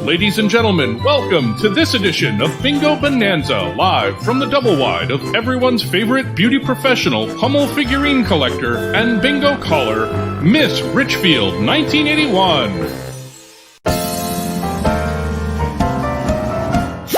ladies and gentlemen, welcome to this edition of Bingo Bonanza, live from the double wide of everyone's favorite beauty professional, Hummel figurine collector, and bingo caller, Miss Richfield 1981.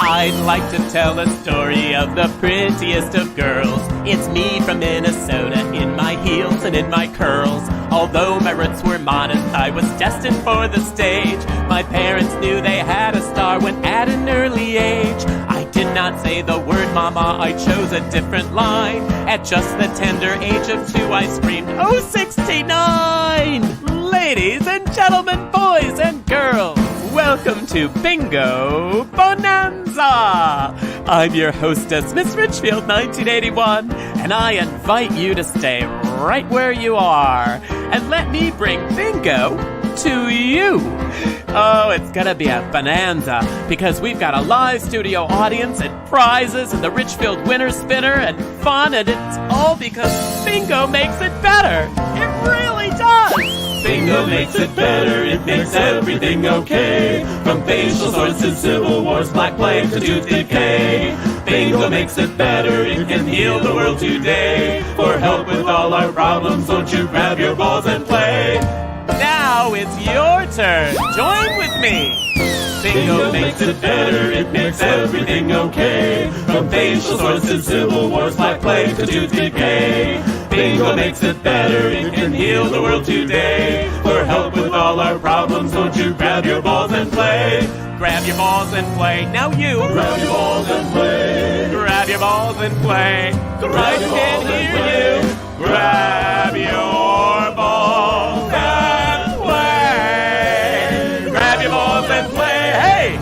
I'd like to tell a story of the prettiest of girls. It's me from Minnesota, in my heels and in my curls. Although my roots were modest, I was destined for the stage. My parents knew they had a star when at an early age. I did not say the word mama, I chose a different line. At just the tender age of 2, I screamed, "Oh, 69!" Ladies and gentlemen, boys and girls, welcome to Bingo Bonanza! I'm your hostess, Miss Richfield 1981, and I invite you to stay right where you are and let me bring bingo to you. Oh, it's gonna be a bonanza because we've got a live studio audience and prizes and the Richfield winner spinner and fun, and it's all because bingo makes it better. It really does! Bingo makes it better, it makes everything okay. From facial sores to civil wars, black plague to tooth decay. Bingo makes it better, it can heal the world today. For help with all our problems, won't you grab your balls and play? Now it's your turn, join with me. Bingo makes it better, it makes everything okay. From facial sores to civil wars, black plague to tooth decay. Bingo makes it better, it can heal the world today. For help with all our problems, won't you grab your balls and play? Grab your balls and play, now you. Grab your balls and play. Grab your balls and play. I can hear you. Grab your balls and play. Grab your balls and play, hey!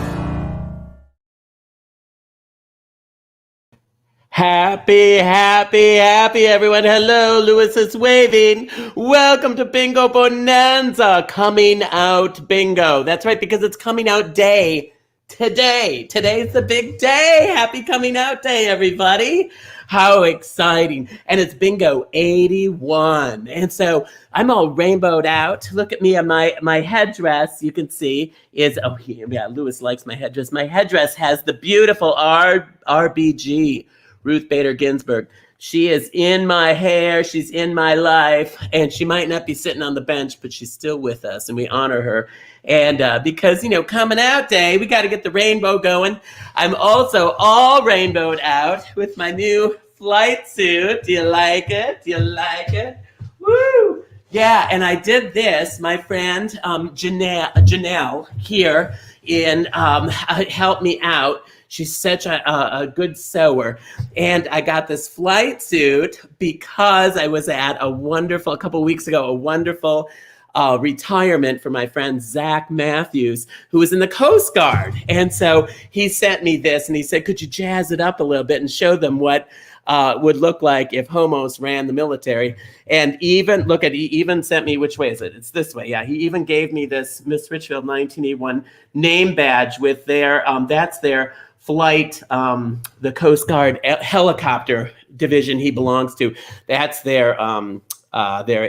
Happy, happy, happy, everyone. Hello, Lewis is waving. Welcome to Bingo Bonanza, coming out bingo. That's right, because it's coming out day today. Today's the big day. Happy coming out day, everybody. How exciting. And it's bingo 81. And so I'm all rainbowed out. Look at me on my headdress. You can see is, oh yeah, Lewis likes my headdress. My headdress has the beautiful RBG. Ruth Bader Ginsburg. She is in my hair, she's in my life, and she might not be sitting on the bench, but she's still with us, and we honor her. And because, coming out day, we got to get the rainbow going. I'm also all rainbowed out with my new flight suit. Do you like it? Do you like it? Woo! Yeah, and I did this. My friend Janelle here helped me out. She's such a good sewer. And I got this flight suit because I was at a couple of weeks ago, a wonderful retirement for my friend Zach Matthews, who was in the Coast Guard. And so he sent me this and he said, could you jazz it up a little bit and show them what would look like if homos ran the military? And he even sent me, which way is it? It's this way. Yeah, he even gave me this Miss Richfield 1981 name badge with that's their flight, the Coast Guard helicopter division he belongs to. That's their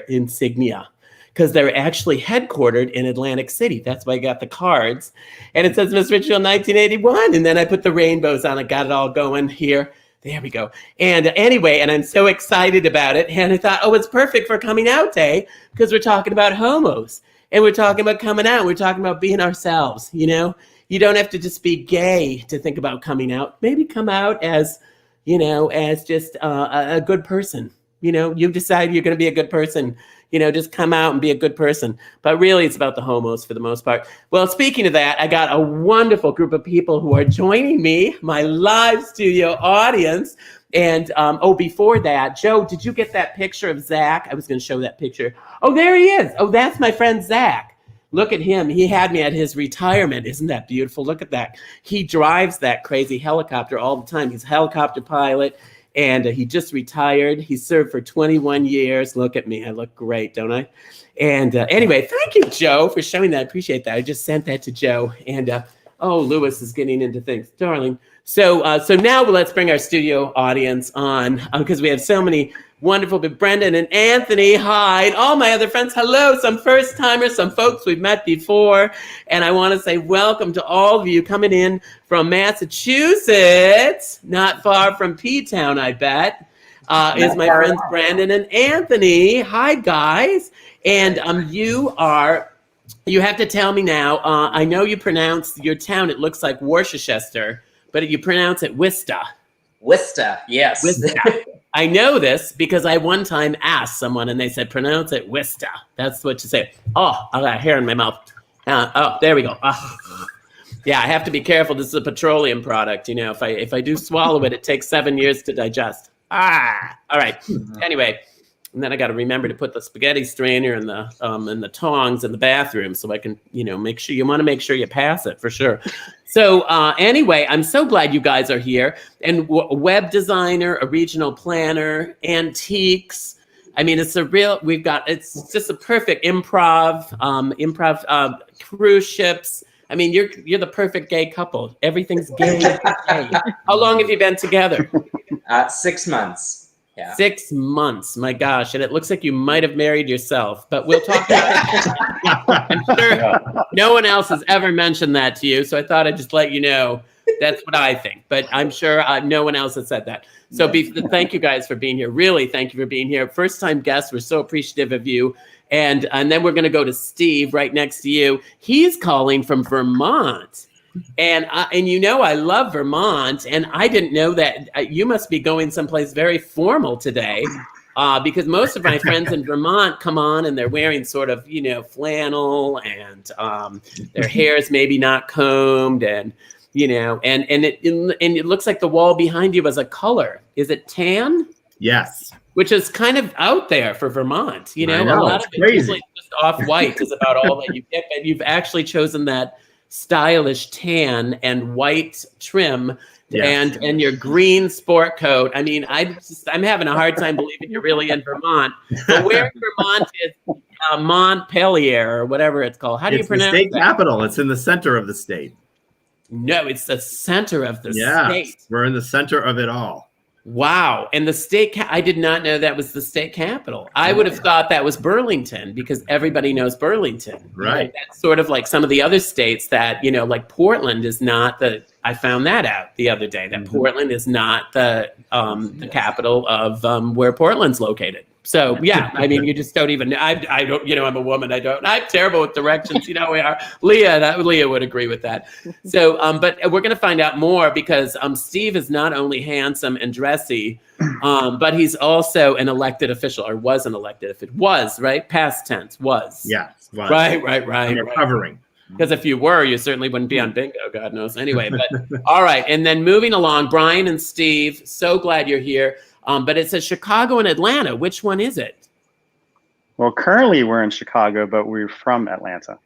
insignia, because they're actually headquartered in Atlantic City. That's why I got the cards. And it says Miss Richfield 1981. And then I put the rainbows on it, got it all going here. There we go. And anyway, and I'm so excited about it. And I thought, oh, it's perfect for coming out day because we're talking about homos and we're talking about coming out. We're talking about being ourselves, You don't have to just be gay to think about coming out. Maybe come out as, as just a good person. You've decided you're going to be a good person. Just come out and be a good person. But really, it's about the homos for the most part. Well, speaking of that, I got a wonderful group of people who are joining me, my live studio audience. And, before that, Joe, did you get that picture of Zach? I was going to show that picture. Oh, there he is. Oh, that's my friend Zach. Look at him. He had me at his retirement. Isn't that beautiful? Look at that. He drives that crazy helicopter all the time. He's a helicopter pilot, and he just retired. He served for 21 years. Look at me. I look great, don't I? And anyway, thank you, Joe, for showing that. I appreciate that. I just sent that to Joe. And, Lewis is getting into things. Darling. So now let's bring our studio audience on because we have so many wonderful with Brendan and Anthony. Hi. And all my other friends. Hello. Some first timers, some folks we've met before. And I want to say welcome to all of you coming in from Massachusetts, not far from P-Town, I bet. Is my friends Brandon and Anthony. Hi, guys. And you have to tell me now. I know you pronounce your town, it looks like Worcestershire, but you pronounce it Worcester. Worcester, yes. Worcester. I know this because I one time asked someone and they said, pronounce it Worcester. That's what you say. Oh, I got hair in my mouth. Oh, there we go. Yeah, I have to be careful. This is a petroleum product. You know, if I do swallow it, it takes 7 years to digest. All right. Anyway, and then I got to remember to put the spaghetti strainer and the tongs in the bathroom so I can, make sure you want to make sure you pass it for sure. So anyway, I'm so glad you guys are here. And a web designer, a regional planner, antiques. I mean, it's just a perfect improv cruise ships. I mean, you're the perfect gay couple. Everything's gay. How long have you been together? 6 months. Yeah. 6 months. My gosh. And it looks like you might have married yourself, but we'll talk about it. I'm sure no one else has ever mentioned that to you. So I thought I'd just let you know that's what I think, but I'm sure no one else has said that. So thank you guys for being here. Really, thank you for being here. First time guests. We're so appreciative of you. And then we're going to go to Steve right next to you. He's calling from Vermont. And I love Vermont. And I didn't know that you must be going someplace very formal today because most of my friends in Vermont come on and they're wearing sort of, flannel and their hair is maybe not combed and, and it looks like the wall behind you has a color. Is it tan? Yes. Which is kind of out there for Vermont. I know, a lot of it crazy. is just off-white is about all that you get, but you've actually chosen that stylish tan and white trim and your green sport coat. I mean, I'm having a hard time believing you're really in Vermont. But where in Vermont is Montpelier or whatever it's called? How do you pronounce it? It's the state capital. It's in the center of the state. No, it's the center of the state. We're in the center of it all. Wow. And the state, I did not know that was the state capital. I would have thought that was Burlington because everybody knows Burlington. Right. That's sort of like some of the other states that, like Portland is not I found that out the other day, that Portland is not the capital of where Portland's located. So, yeah, I mean, you just don't even, I don't, I'm a woman. I'm terrible with directions. We are. Leah would agree with that. So, but we're going to find out more because Steve is not only handsome and dressy, but he's also an elected official or was an elected official. Was, right? Past tense, was. Yeah. Was. Right. I'm recovering. Because if you were, you certainly wouldn't be on bingo, God knows. Anyway, but all right. And then moving along, Brian and Steve, so glad you're here. But it says Chicago and Atlanta. Which one is it? Well, currently we're in Chicago, but we're from Atlanta.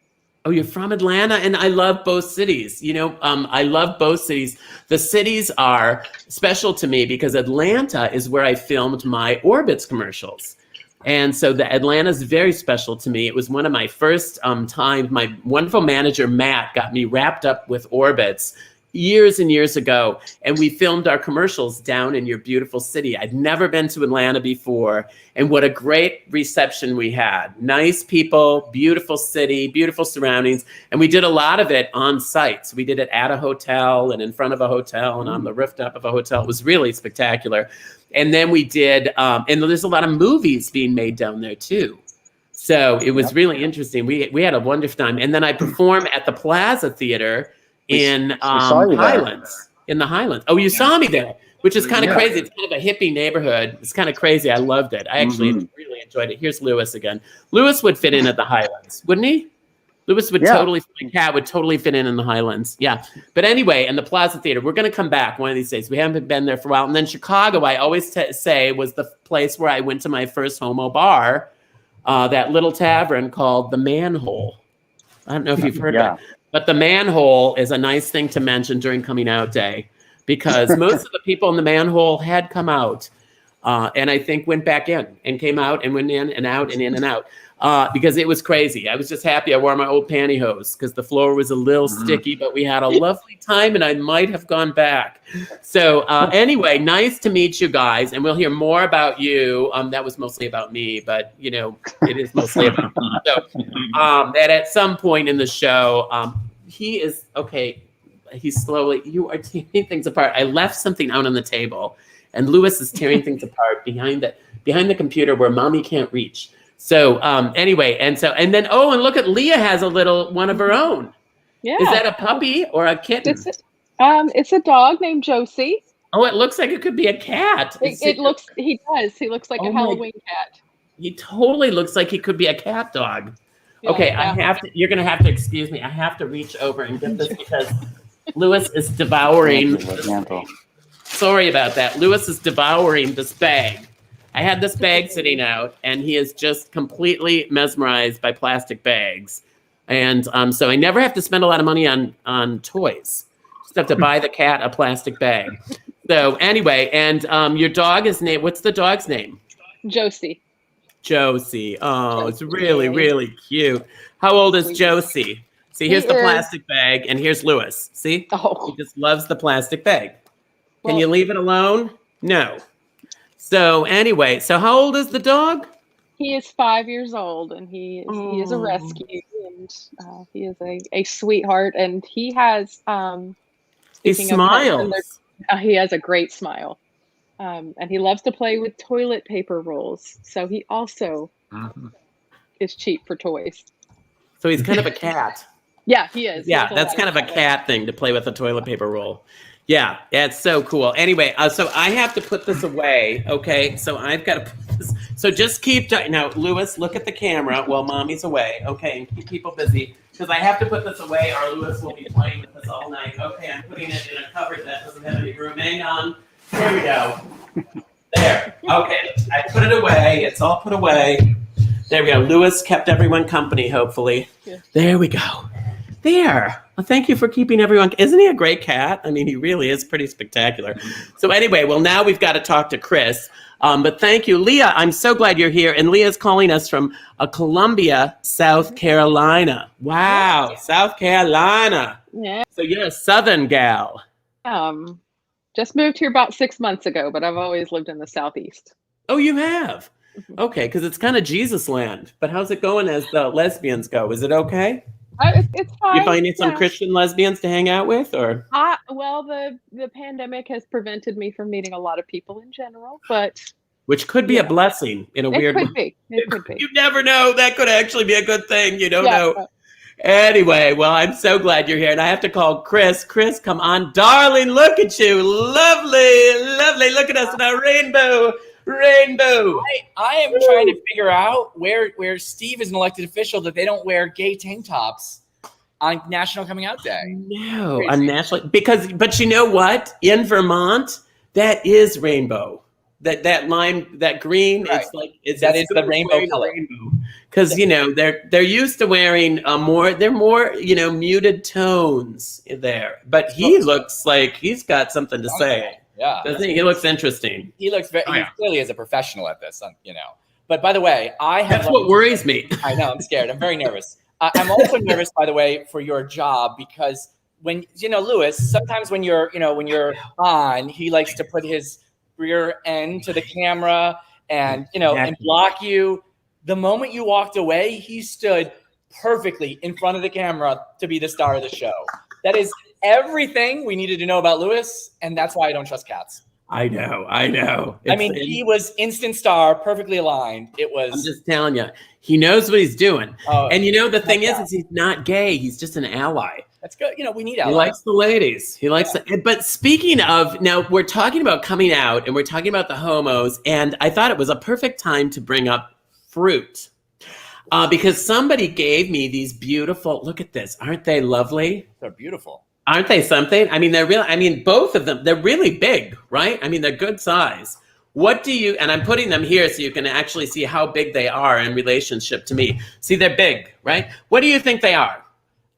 Oh, you're from Atlanta? And I love both cities. I love both cities. The cities are special to me because Atlanta is where I filmed my Orbitz commercials. And so the Atlanta is very special to me. It was one of my first times. My wonderful manager, Matt, got me wrapped up with Orbitz years and years ago, and we filmed our commercials down in your beautiful city. I'd never been to Atlanta before, and what a great reception we had. Nice people, beautiful city, beautiful surroundings, and we did a lot of it on site. So we did it at a hotel and in front of a hotel and on the rooftop of a hotel. It was really spectacular. And then we did, and there's a lot of movies being made down there too. So it was really interesting. We had a wonderful time. And then I performed at the Plaza Theater in Highlands. In the Highlands. Oh, you saw me there, which is kind of crazy. It's kind of a hippie neighborhood. It's kind of crazy. I loved it. I actually really enjoyed it. Here's Lewis again. Lewis would fit in at the Highlands, wouldn't he? Lewis would totally, my cat would totally fit in the Highlands. Yeah. But anyway, in the Plaza Theater, we're going to come back one of these days. We haven't been there for a while. And then Chicago, I always say, was the place where I went to my first homo bar, that little tavern called The Manhole. I don't know if you've heard of it. But the Manhole is a nice thing to mention during coming out day because most of the people in the Manhole had come out. and I think went back in and came out and went in and out and in and out because it was crazy. I was just happy I wore my old pantyhose because the floor was a little sticky, but we had a lovely time and I might have gone back. So anyway, nice to meet you guys, and we'll hear more about you. That was mostly about me, but you know, it is mostly about me. So that at some point in the show, he is okay. He's slowly. You are tearing things apart. I left something out on the table, and Lewis is tearing things apart behind the computer where Mommy can't reach. So anyway, and then and look at Leah has a little one of her own. Yeah. Is that a puppy or a kitten? It's a dog named Josie. Oh, it looks like it could be a cat. He does. He looks like a Halloween cat. He totally looks like he could be a cat dog. Yeah, okay, yeah. You're gonna have to excuse me. I have to reach over and get this because Lewis is devouring. Sorry about that. Lewis is devouring this bag. I had this bag sitting out, and he is just completely mesmerized by plastic bags. And so I never have to spend a lot of money on toys. Just have to buy the cat a plastic bag. So anyway, and your dog is named, what's the dog's name? Josie. Josie. Oh, it's really, really cute. How old is Josie? See, here's the plastic bag, and here's Lewis. See? Oh. He just loves the plastic bag. Can you leave it alone? No. So anyway, so how old is the dog? He is 5 years old, and he is a rescue, and he is a sweetheart, and he has he smiles. He has a great smile, and he loves to play with toilet paper rolls. So he also is cheap for toys. So he's kind of a cat. Yeah, he is. Yeah, that's kind of a cat thing to play with a toilet paper roll. Yeah, that's so cool. Anyway, so I have to put this away, okay? So I've got to put this. So just keep now, Lewis, look at the camera while Mommy's away, okay? And keep people busy because I have to put this away or Lewis will be playing with this all night. Okay, I'm putting it in a cupboard that doesn't have any room. Hang on. There we go. There. Okay, I put it away. It's all put away. There we go. Lewis kept everyone company, hopefully. Yeah. There we go. There. Well, thank you for keeping everyone. Isn't he a great cat? I mean, he really is pretty spectacular. So anyway, well, now we've got to talk to Chris. But thank you, Leah. I'm so glad you're here. And Leah's calling us from Columbia, South Carolina. Wow, South Carolina. Yeah. So you're a Southern gal. Just moved here about 6 months ago, but I've always lived in the Southeast. Oh, you have? Okay, because it's kind of Jesus land. But how's it going as the lesbians go? Is it okay? It's fine. You finding some Christian lesbians to hang out with, or? Well, the pandemic has prevented me from meeting a lot of people in general, but which could be a blessing in a weird way. It could be. You never know. That could actually be a good thing. You don't know. Anyway, well, I'm so glad you're here, and I have to call Chris. Chris, come on, darling, look at you, lovely, lovely. Look at us in our rainbow. I am trying to figure out where Steve is an elected official that they don't wear gay tank tops on National Coming Out Day. No, on national but you know what? In Vermont, that is rainbow. That lime, that green, right. That is the rainbow color. Because you know they're used to wearing they're more muted tones there. But he looks like he's got something to say. Yeah, doesn't he? He looks interesting. He looks very. He clearly is a professional at this, But by the way, that's what worries me. I know. I'm scared. I'm very nervous. I'm also nervous, by the way, for your job because when Lewis, sometimes when you're on, he likes to put his rear end to the camera and and block you. The moment you walked away, he stood perfectly in front of the camera to be the star of the show. That is everything we needed to know about Lewis, and that's why I don't trust cats. I know. He was instant star, perfectly aligned. It was. I'm just telling you, he knows what he's doing. And the thing is he's not gay. He's just an ally. That's good. We need allies. He likes the ladies. He likes But speaking of, now we're talking about coming out, and we're talking about the homos, and I thought it was a perfect time to bring up fruit. Because somebody gave me these beautiful, look at this. Aren't they lovely? They're beautiful. Aren't they something? I mean, they're real. I mean, both of them, they're really big, right? I mean, they're good size. And I'm putting them here so you can actually see how big they are in relationship to me. See, they're big, right? What do you think they are?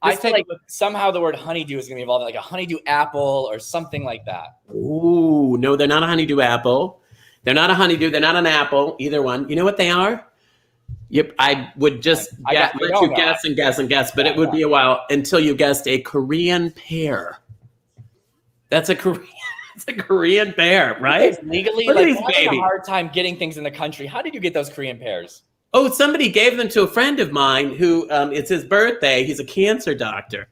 I feel like somehow the word honeydew is going to be involved, like a honeydew apple or something like that. Ooh, no, they're not a honeydew apple. They're not a honeydew. They're not an apple. Either one. You know what they are? Yep. I would just let you guess and guess and guess, but it would be a while until you guessed a Korean pear. That's a Korean. It's a Korean pear, right? Legally, Look like, at these I'm having babies. a hard time getting things in the country. How did you get those Korean pears? Oh, somebody gave them to a friend of mine who it's his birthday. He's a cancer doctor.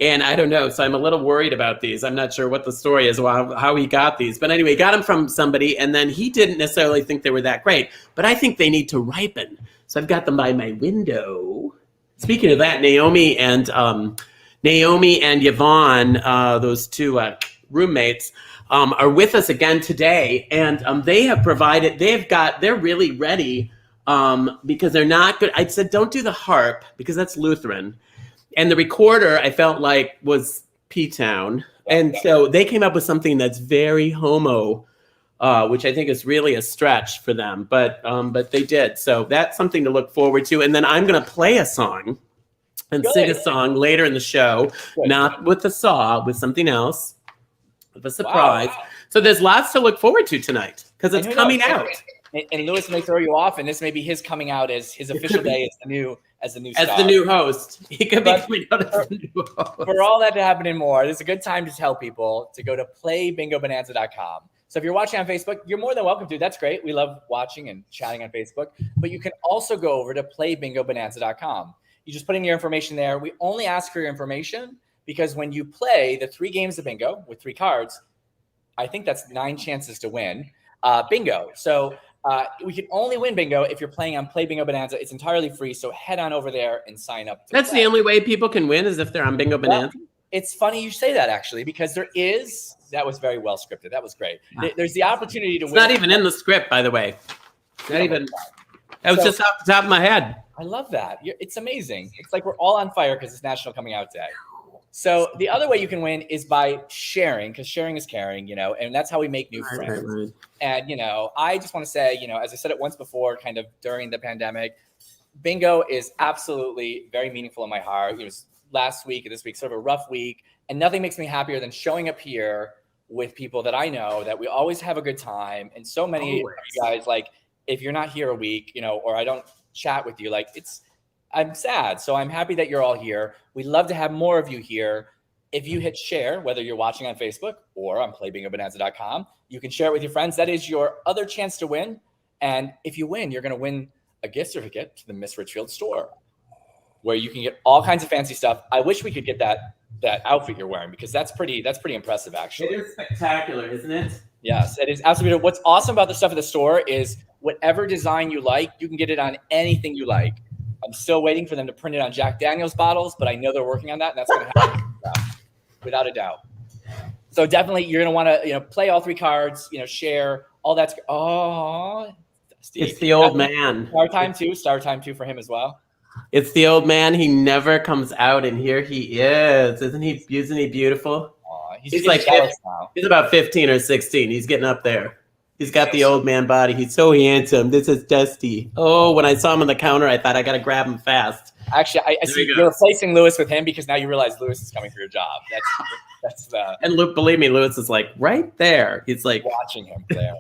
And I don't know. So I'm a little worried about these. I'm not sure what the story is, how he got these. But anyway, he got them from somebody. And then he didn't necessarily think they were that great. But I think they need to ripen. So I've got them by my window. Speaking of that, Naomi and Yvonne, those two roommates, are with us again today. And they have provided, they're really ready because they're not good. I said, don't do the harp because that's Lutheran. And the recorder, I felt like, was P-Town. And so they came up with something that's very homo, which I think is really a stretch for them. But they did. So that's something to look forward to. And then I'm going to play a song and sing a song later in the show, not with the saw, with something else, with a surprise. Wow. So there's lots to look forward to tonight because it's coming out. And Lewis may throw you off, and this may be his coming out as his official day as the new host. He could be coming out as the new host. For all that to happen and more, this is a good time to tell people to go to playbingobonanza.com. So if you're watching on Facebook, you're more than welcome to. That's great. We love watching and chatting on Facebook. But you can also go over to playbingobonanza.com. You just put in your information there. We only ask for your information because when you play the 3 games of bingo with 3 cards, I think that's 9 chances to win bingo. So we can only win bingo if you're playing on Play Bingo Bonanza. It's entirely free, so head on over there and sign up. That's the only way people can win is if they're on Bingo Bonanza? Well, it's funny you say that, actually, because that was very well scripted. That was great. There's the opportunity to win. It's not even in the script, by the way. Not even. That was just off the top of my head. I love that. It's amazing. It's like we're all on fire because it's National Coming Out Day. So the other way you can win is by sharing, because sharing is caring, and that's how we make new friends. Right. And, I just want to say, as I said it once before, kind of during the pandemic, bingo is absolutely very meaningful in my heart. It was last week and this week, sort of a rough week, and nothing makes me happier than showing up here with people that I know that we always have a good time. And so many of you guys, like, if you're not here a week, or I don't chat with you, like, I'm sad. So I'm happy that you're all here. We'd love to have more of you here. If you hit share, whether you're watching on Facebook or on playbingobonanza.com, you can share it with your friends. That is your other chance to win. And if you win, you're going to win a gift certificate to the Miss Richfield store, where you can get all kinds of fancy stuff. I wish we could get that outfit you're wearing, because that's pretty impressive, actually. It is spectacular, isn't it? Yes, it is absolutely. What's awesome about the stuff at the store is whatever design you like, you can get it on anything you like. I'm still waiting for them to print it on Jack Daniel's bottles, but I know they're working on that, and that's going to happen without a doubt. So definitely, you're going to want to, play all 3 cards, share all that. Oh, Steve, it's the old man. Star time too for him as well. It's the old man. He never comes out, and here he is. Isn't he beautiful? He's like now. He's about 15 or 16. He's getting up there. He's got the old man body. He's so handsome. This is Dusty. Oh, when I saw him on the counter, I thought I got to grab him fast. Actually, I see you're replacing Lewis with him because now you realize Lewis is coming for your job. That's the. And Luke, believe me, Lewis is like right there. He's like watching him there.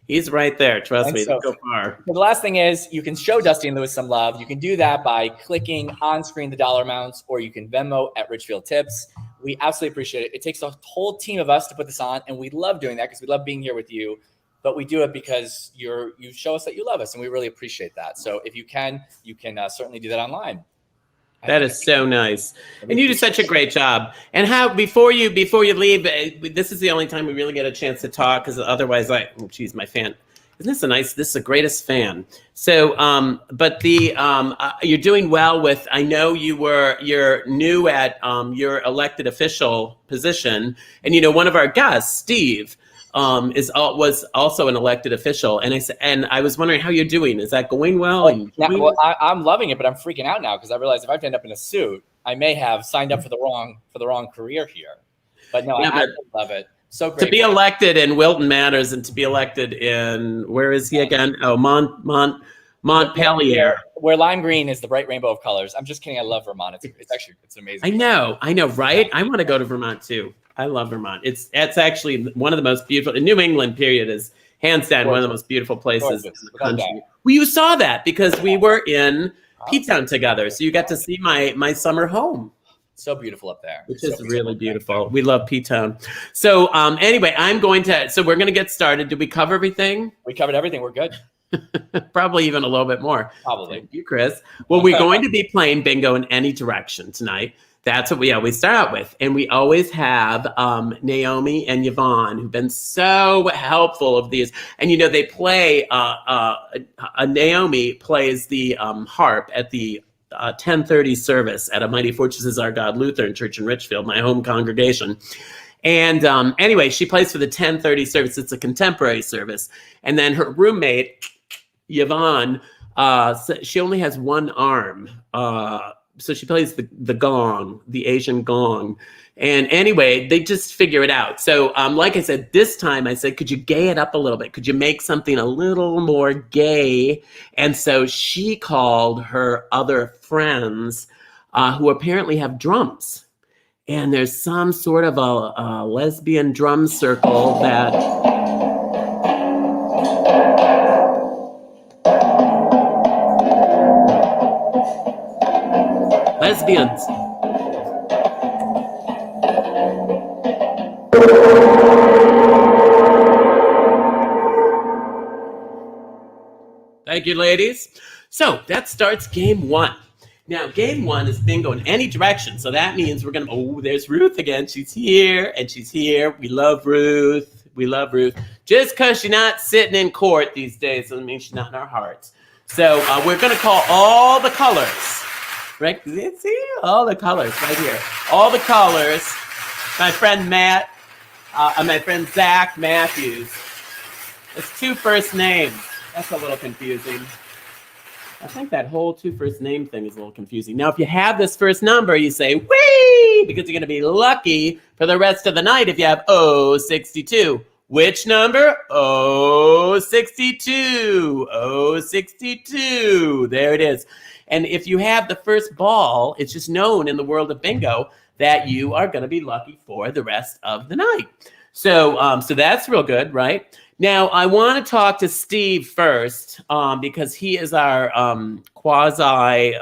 He's right there. Trust me. Don't go far. So the last thing is you can show Dusty and Lewis some love. You can do that by clicking on screen the dollar amounts, or you can Venmo at Richfield Tips. We absolutely appreciate it. It takes a whole team of us to put this on, and we love doing that because we love being here with you. But we do it because you show us that you love us, and we really appreciate that. So if you can certainly do that online. That is so nice, and you do such a great job. And how before you leave, this is the only time we really get a chance to talk, because otherwise, my fan. Isn't this nice? This is the greatest fan. So, but you're doing well with. I know you're new at your elected official position, and one of our guests, Steve, was also an elected official, and I was wondering how you're doing. Is that going well? I'm loving it, but I'm freaking out now because I realize if I end up in a suit, I may have signed up for the wrong career here. But no, I love it. So great. To be elected in Wilton Manors and to be elected in, where is he again? Oh, Montpelier. Where lime green is the bright rainbow of colors. I'm just kidding. I love Vermont. It's amazing. I know, right? I want to go to Vermont too. I love Vermont. It's actually one of the most beautiful. In New England, period, Hands down, one of the most beautiful places in Gorgeous, the without country. doubt. Well, you saw that because we were in P-Town together. So you got to see my summer home, So beautiful up there. which So is really beautiful. We love P-Town. So anyway, so we're going to get started. Did we cover everything? We covered everything. We're good. Probably even a little bit more. Probably. Thank you, Chris. Well, we're going to be playing bingo in any direction tonight. That's what we always start out with. And we always have Naomi and Yvonne, who've been so helpful of these. And, they play, Naomi plays the harp at the 10:30 service at A Mighty Fortress is Our God Lutheran Church in Richfield, my home congregation. And anyway, she plays for the 10:30 service. It's a contemporary service. And then her roommate, Yvonne, she only has one arm. So she plays the gong, the Asian gong. And anyway, they just figure it out. So like I said, this time I said, could you gay it up a little bit? Could you make something a little more gay? And so she called her other friends who apparently have drums. And there's some sort of a lesbian drum circle that... Lesbians. Thank you, ladies. So that starts game one. Now, game one is bingo in any direction. So that means we're going to, there's Ruth again. She's here and she's here. We love Ruth. We love Ruth. Just because she's not sitting in court these days doesn't mean she's not in our hearts. So we're going to call all the colors. Right? See? All the colors right here. All the colors. My friend Matt, my friend Zach Matthews. It's two first names. That's a little confusing. I think that whole two first name thing is a little confusing. Now, if you have this first number, you say, whee, because you're going to be lucky for the rest of the night if you have 062. Which number? 062. 062. There it is. And if you have the first ball, it's just known in the world of bingo that you are going to be lucky for the rest of the night. So that's real good, right? Now, I want to talk to Steve first because he is our quasi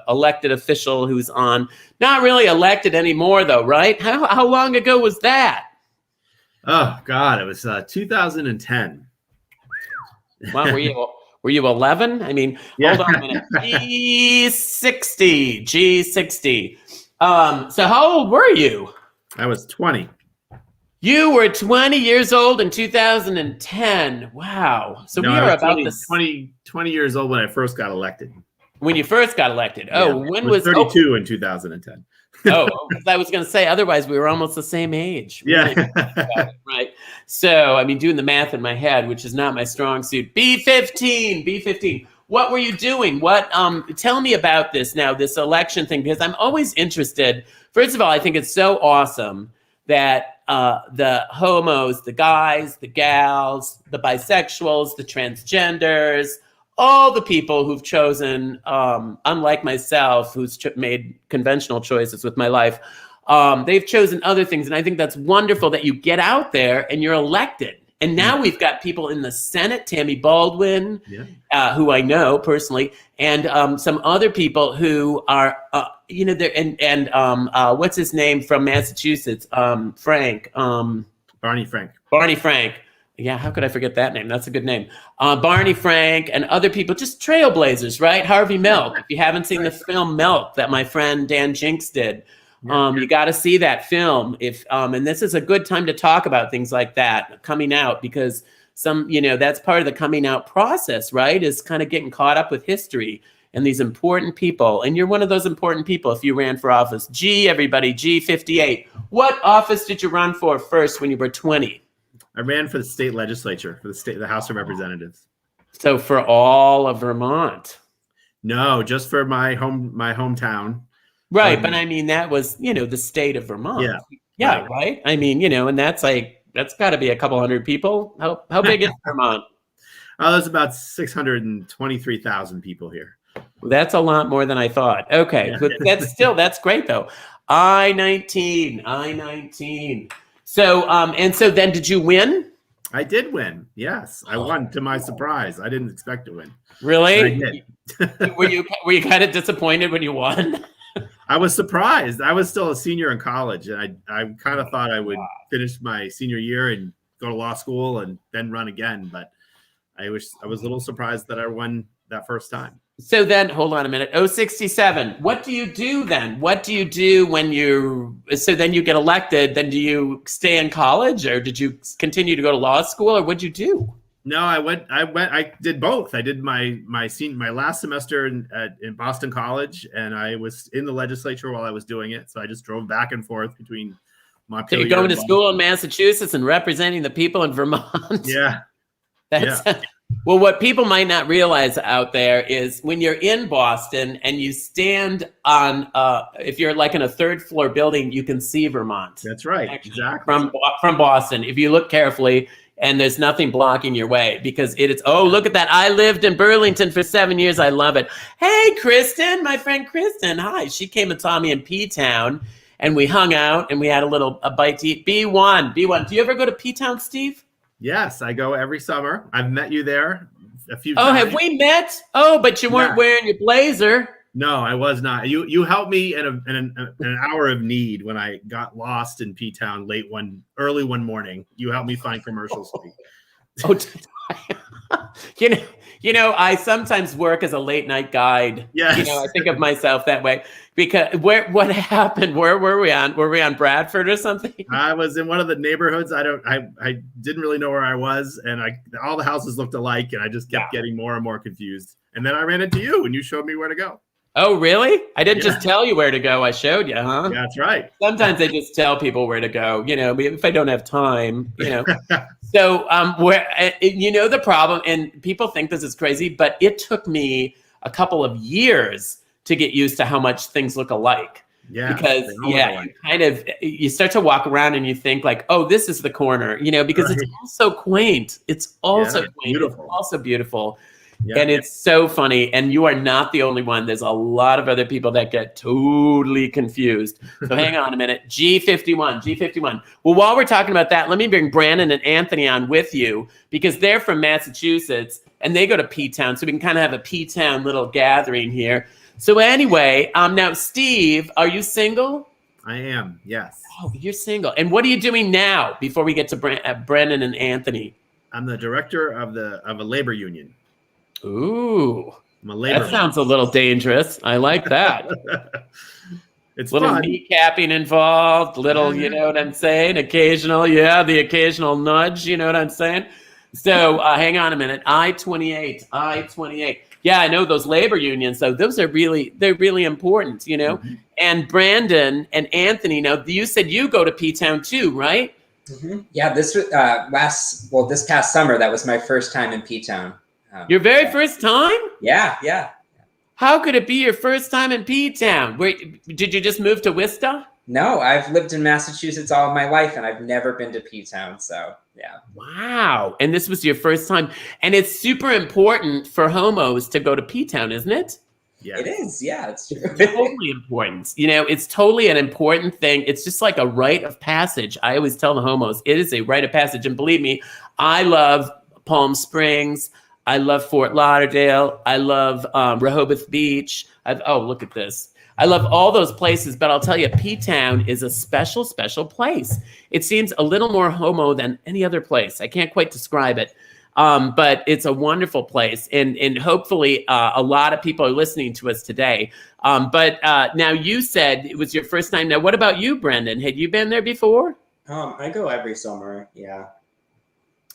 elected official who's on. Not really elected anymore, though, right? How long ago was that? Oh, God, it was 2010. Wow, were you 11? I mean, Yeah. Hold on a minute. G60. So how old were you? I was 20. You were 20 years old in 2010. Wow. So No, we I are was about 20 years old when I first got elected. when you first got elected. Yeah, When I was 32 in 2010. I was going to say, otherwise we were almost the same age. Yeah. Right. So, I mean, doing the math in my head, which is not my strong suit. B15. What were you doing? Tell me about this now, this election thing, because I'm always interested. First of all, I think it's so awesome that the homos, the guys, the gals, the bisexuals, the transgenders, all the people who've chosen, unlike myself, who's made conventional choices with my life, they've chosen other things. And I think that's wonderful that you get out there and you're elected. And now we've got people in the Senate, Tammy Baldwin, who I know personally, and some other people who are, what's his name from Massachusetts? Frank. Barney Frank. Barney Frank. Yeah, how could I forget that name? That's a good name. Barney Frank and other people, just trailblazers, right? Harvey Milk. If you haven't seen the film Milk that my friend Dan Jinks did, you got to see that film. And this is a good time to talk about things like that coming out, because that's part of the coming out process, right? Is kind of getting caught up with history and these important people. And you're one of those important people if you ran for office. Everybody, G58. What office did you run for first when you were 20? I ran for the state legislature, for the House of Representatives. So for all of Vermont? No, just for my hometown. Right, but I mean that was, the state of Vermont. Yeah, right. I mean, and that's got to be a couple hundred people. How big is Vermont? There's about 623,000 people here. Well, that's a lot more than I thought. Okay, but that's great though. I-19. So, and so then did you win? I did win. Yes, I won to my surprise. I didn't expect to win. Really? But I did. Were you kind of disappointed when you won? I was surprised. I was still a senior in college, and I kind of thought I would finish my senior year and go to law school and then run again. But I was a little surprised that I won that first time. So then, hold on a minute. 067. What do you do then? What do you do when so then you get elected? Then do you stay in college, or did you continue to go to law school, or what'd you do? No, I did both. I did my last semester in Boston College, and I was in the legislature while I was doing it. So I just drove back and forth between Montpelier. So you're going to school in Massachusetts and representing the people in Vermont. Yeah. Well, what people might not realize out there is when you're in Boston and you stand on, if you're like in a third floor building, you can see Vermont. That's right. Exactly. From Boston, if you look carefully, and there's nothing blocking your way, because it is, oh, look at that. I lived in Burlington for 7 years. I love it. Hey, Kristen, my friend Kristen. Hi. She came and saw me in P-Town, and we hung out and we had a bite to eat. B1. Do you ever go to P-Town, Steve? Yes, I go every summer. I've met you there a few times. Oh, times. have we met? Oh, but you weren't wearing your blazer. No, I was not. You helped me in an hour of need when I got lost in P-Town early one morning. You helped me find Commercial Street. Oh, you know, I sometimes work as a late night guide. Yes. You know, I think of myself that way because what happened? Where were we on? Were we on Bradford or something? I was in one of the neighborhoods. I didn't really know where I was, and all the houses looked alike, and I just kept getting more and more confused. And then I ran into you, and you showed me where to go. Oh, really? I didn't just tell you where to go. I showed you, huh? Yeah, that's right. Sometimes I just tell people where to go, you know, if I don't have time, you know. So the problem, and people think this is crazy, but it took me a couple of years to get used to how much things look alike. Yeah. Because, you start to walk around and you think like, oh, this is the corner, you know, because it's all so quaint. It's also quaint. Beautiful. It's also beautiful. Yeah. And it's so funny. And you are not the only one. There's a lot of other people that get totally confused. So hang on a minute. G51. Well, while we're talking about that, let me bring Brandon and Anthony on with you because they're from Massachusetts and they go to P-Town. So we can kind of have a P-Town little gathering here. So anyway, now, Steve, are you single? I am, yes. Oh, you're single. And what are you doing now before we get to Brandon and Anthony? I'm the director of a labor union. Ooh, that sounds a little dangerous. I like that. It's little fun. Kneecapping involved, little, you know what I'm saying? The occasional nudge, you know what I'm saying? So hang on a minute. I-28. Yeah, I know those labor unions, though. They're really important, you know? Mm-hmm. And Brandon and Anthony, now you said you go to P-Town too, right? Mm-hmm. Yeah, this past summer, that was my first time in P-Town. Your very first time? Yeah. How could it be your first time in P-Town? Did you just move to Worcester? No, I've lived in Massachusetts all of my life, and I've never been to P-Town, so yeah. Wow. And this was your first time. And it's super important for homos to go to P-Town, isn't it? Yeah. It is, yeah, it's true. It's totally important. You know, it's totally an important thing. It's just like a rite of passage. I always tell the homos, it is a rite of passage. And believe me, I love Palm Springs. I love Fort Lauderdale. I love Rehoboth Beach. Look at this. I love all those places, but I'll tell you, P-Town is a special, special place. It seems a little more homo than any other place. I can't quite describe it, but it's a wonderful place. And hopefully a lot of people are listening to us today. But now you said it was your first time. Now, what about you, Brendan? Had you been there before? I go every summer, yeah.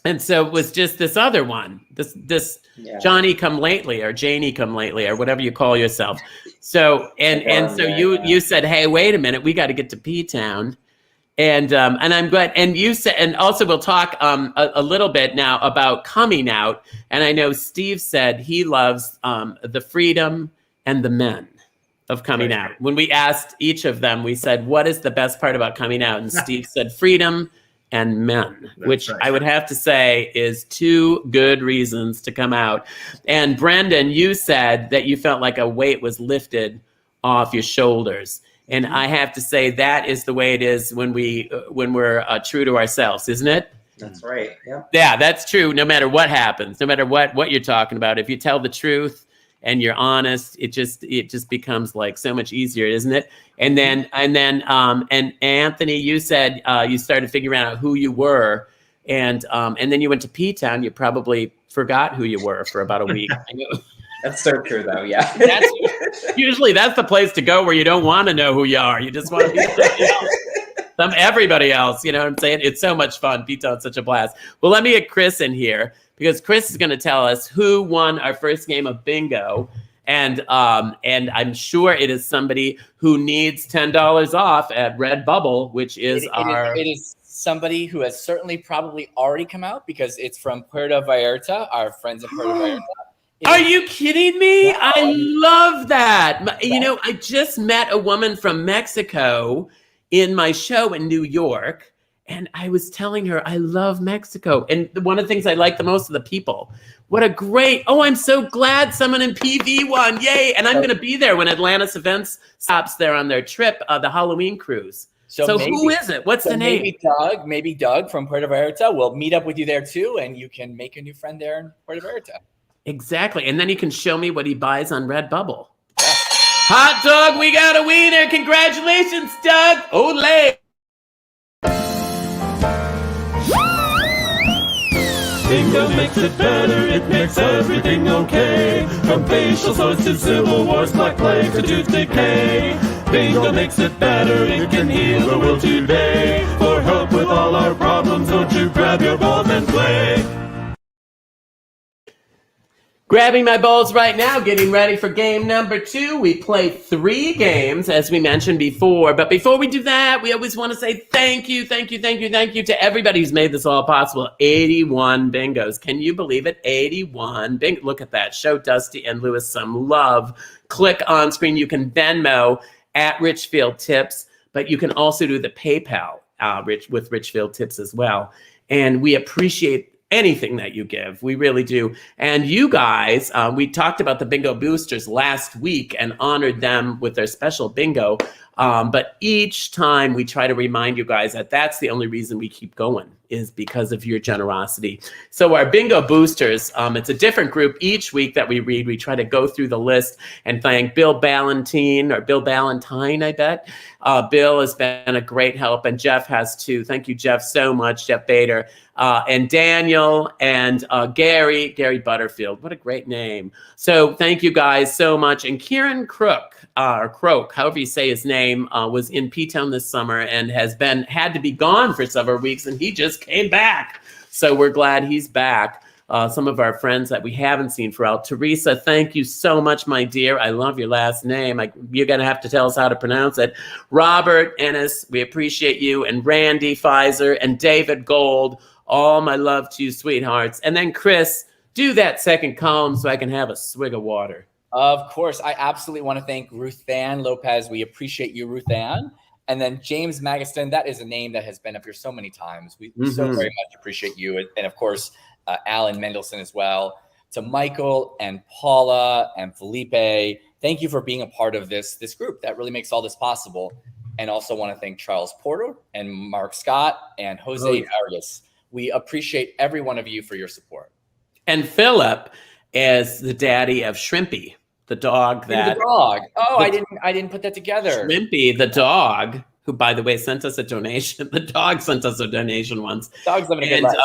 And so it was just this other one, this Johnny come lately or Janie come lately or whatever you call yourself. So so you said, hey, wait a minute, we got to get to P-Town, and I'm glad. And you said, and also we'll talk a little bit now about coming out. And I know Steve said he loves the freedom and the men of coming out. When we asked each of them, we said, what is the best part about coming out? And Steve said freedom and men, which I would have to say is two good reasons to come out. And Brendan, you said that you felt like a weight was lifted off your shoulders. And I have to say that is the way it is when we're true to ourselves, isn't it? That's right. Yep. Yeah, that's true. No matter what happens, no matter what you're talking about, if you tell the truth and you're honest, it just becomes like so much easier, isn't it? And then Anthony, you said you started figuring out who you were, and then you went to P-Town. You probably forgot who you were for about a week. That's so true, though. Yeah. Usually that's the place to go where you don't want to know who you are. You just want to be everybody else. You know what I'm saying? It's so much fun. P-Town's such a blast. Well, let me get Chris in here because Chris is going to tell us who won our first game of bingo. And I'm sure it is somebody who needs $10 off at Redbubble, which is it is somebody who has certainly probably already come out because it's from Puerto Vallarta, our friends in Puerto Vallarta. Are you kidding me? Wow. I love that. You know, I just met a woman from Mexico in my show in New York, and I was telling her I love Mexico. And one of the things I like the most are the people. What a great, I'm so glad someone in PV won. Yay. And I'm going to be there when Atlantis Events stops there on their trip, the Halloween cruise. So maybe, who is it? What's the name? Maybe Doug from Puerto Vallarta will meet up with you there too, and you can make a new friend there in Puerto Vallarta. Exactly. And then he can show me what he buys on Redbubble. Yeah. Hot dog, we got a wiener. Congratulations, Doug. Olé. Bingo makes it better, it makes everything okay. From facial sores to civil wars, black plague to tooth decay. Bingo makes it better, it can heal the world today. For help with all our problems, don't you grab your balls and play. Grabbing my balls right now, getting ready for game number 2. We play 3 games, as we mentioned before. But before we do that, we always want to say thank you to everybody who's made this all possible. 81 bingos. Can you believe it? 81 bingo. Look at that. Show Dusty and Lewis some love. Click on screen. You can Venmo at Richfield Tips, but you can also do the PayPal with Richfield Tips as well. And we appreciate anything that you give. We really do. And you guys, we talked about the bingo boosters last week and honored them with their special bingo. But each time we try to remind you guys that that's the only reason we keep going is because of your generosity. So our bingo boosters, it's a different group each week that we read. We try to go through the list and thank Bill Ballantyne, I bet. Bill has been a great help, and Jeff has too. Thank you, Jeff, so much, Jeff Bader, and Daniel, and Gary Butterfield. What a great name. So thank you guys so much. And Kieran Crook, however you say his name, was in P-Town this summer and had to be gone for several weeks, and he just came back. So we're glad he's back. Some of our friends that we haven't seen for out. Teresa, thank you so much, my dear. I love your last name. You're going to have to tell us how to pronounce it. Robert Ennis, we appreciate you. And Randy Pfizer and David Gold, all my love to you, sweethearts. And then Chris, do that second column so I can have a swig of water. Of course. I absolutely want to thank Ruth Ann Lopez. We appreciate you, Ruth Ann. And then James Magiston, that is a name that has been up here so many times. We so very much appreciate you. And of course, Alan Mendelson as well. To Michael and Paula and Felipe, thank you for being a part of this group. That really makes all this possible. And also want to thank Charles Porter and Mark Scott and Jose Vargas. We appreciate every one of you for your support. And Philip is the daddy of Shrimpy, the dog that... The dog. Oh, I didn't put that together. Shrimpy, the dog, who, by the way, sent us a donation. The dog sent us a donation once. Dog's living a good life.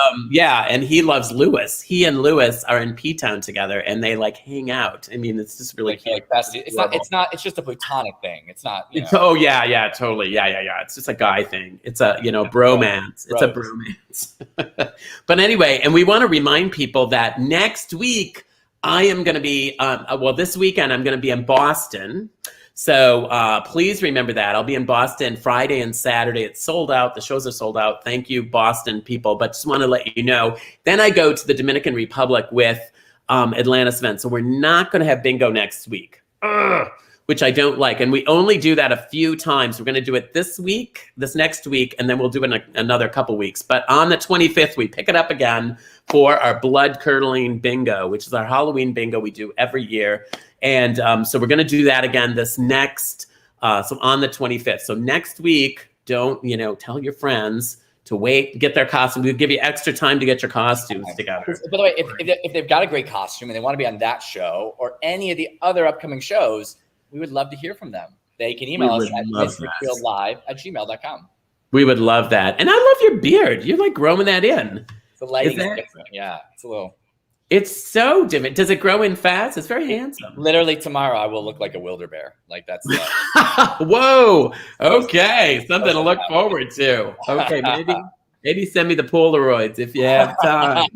And he loves Lewis. He and Lewis are in P-Town together, and they hang out. I mean, it's just really cute. It's just a platonic thing. It's not. Totally. Yeah. It's just a guy thing. It's a bromance. It's a bromance. But anyway, and we want to remind people that next week I am going to be. This weekend I'm going to be in Boston. So please remember that. I'll be in Boston Friday and Saturday. It's sold out. The shows are sold out. Thank you, Boston people. But just want to let you know. Then I go to the Dominican Republic with Atlantis Events. So we're not going to have bingo next week, which I don't like. And we only do that a few times. We're going to do it this next week, and then we'll do it in another couple weeks. But on the 25th, we pick it up again for our blood-curdling bingo, which is our Halloween bingo we do every year. And so we're going to do that again so on the 25th. So next week, don't, tell your friends to wait, get their costume. We'll give you extra time to get your costumes together. By the way, if they've got a great costume and they want to be on that show or any of the other upcoming shows, we would love to hear from them. They can email us at missrickfieldlive@gmail.com. We would love that. And I love your beard. You're like growing that in. The lighting is different. Yeah, it's a little. It's so different. Does it grow in fast? It's very handsome. Literally tomorrow, I will look like a wildebeer. Like that's. Whoa. Okay, something to look forward to. Okay, maybe send me the Polaroids if you have time.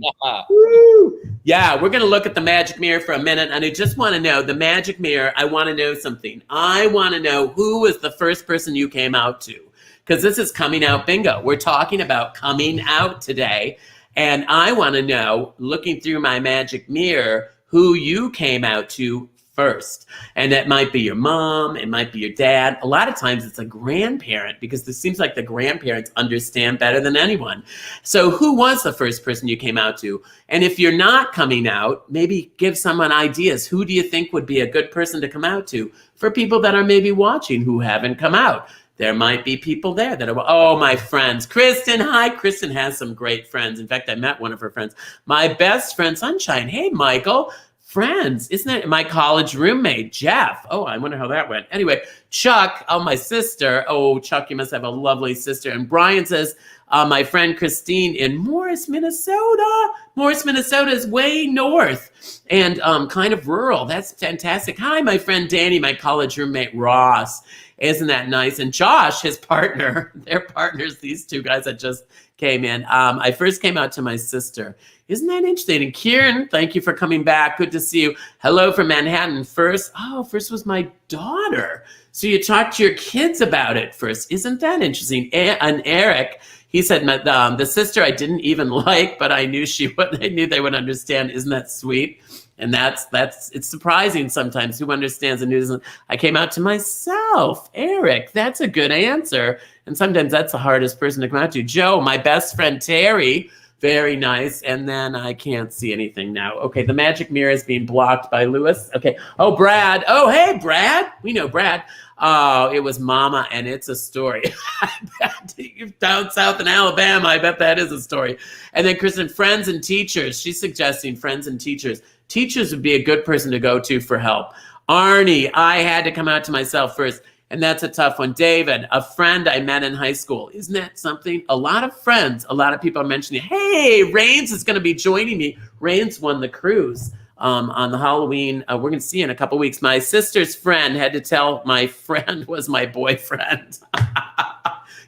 Woo. Yeah, we're gonna look at the magic mirror for a minute, and I just want to know the magic mirror. I want to know something. I want to know who was the first person you came out to, because this is coming out bingo. We're talking about coming out today. And I want to know, looking through my magic mirror, who you came out to first. And that might be your mom, it might be your dad. A lot of times it's a grandparent, because it seems like the grandparents understand better than anyone. So who was the first person you came out to? And if you're not coming out, maybe give someone ideas. Who do you think would be a good person to come out to for people that are maybe watching who haven't come out? There might be people there that are, oh, my friends. Kristen, hi. Kristen has some great friends. In fact, I met one of her friends. My best friend, Sunshine. Hey, Michael. Friends. Isn't it my college roommate, Jeff? Oh, I wonder how that went. Anyway, Chuck, oh, my sister. Oh, Chuck, you must have a lovely sister. And Brian says, my friend Christine in Morris, Minnesota. Morris, Minnesota is way north and kind of rural. That's fantastic. Hi, my friend Danny, my college roommate Ross. Isn't that nice? And Josh, his partner, they're partners, these two guys that just came in. I first came out to my sister. Isn't that interesting? And Kieran, thank you for coming back. Good to see you. Hello from Manhattan. First was my daughter. So you talked to your kids about it first. Isn't that interesting? And Eric, he said, the sister I didn't even like, but I knew I knew they would understand. Isn't that sweet? And it's surprising sometimes who understands and who doesn't. I came out to myself. Eric, that's a good answer. And sometimes that's the hardest person to come out to. Joe, my best friend Terry, very nice. And then I can't see anything now. Okay, the magic mirror is being blocked by Lewis. Okay. Oh, Brad. Oh, hey, Brad. We know Brad. Oh, it was Mama, and it's a story. Down south in Alabama, I bet that is a story. And then Kristen, friends and teachers. She's suggesting friends and teachers. Teachers would be a good person to go to for help. Arnie, I had to come out to myself first, and that's a tough one. David, a friend I met in high school. Isn't that something? A lot of friends, a lot of people are mentioning, hey, Rains is going to be joining me. Rains won the cruise on the Halloween. We're going to see in a couple weeks. My sister's friend had to tell my friend was my boyfriend.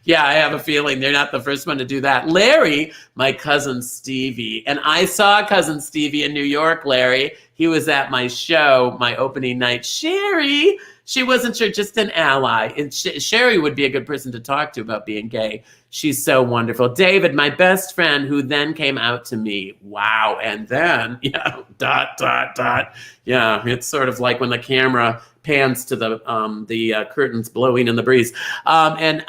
Yeah, I have a feeling they're not the first one to do that. Larry, my cousin Stevie. And I saw cousin Stevie in New York, Larry. He was at my show, my opening night. Sherry, she wasn't sure, just an ally. And Sherry would be a good person to talk to about being gay. She's so wonderful. David, my best friend, who then came out to me. Wow. And then, dot. Yeah, it's sort of like when the camera pans to the curtains blowing in the breeze. And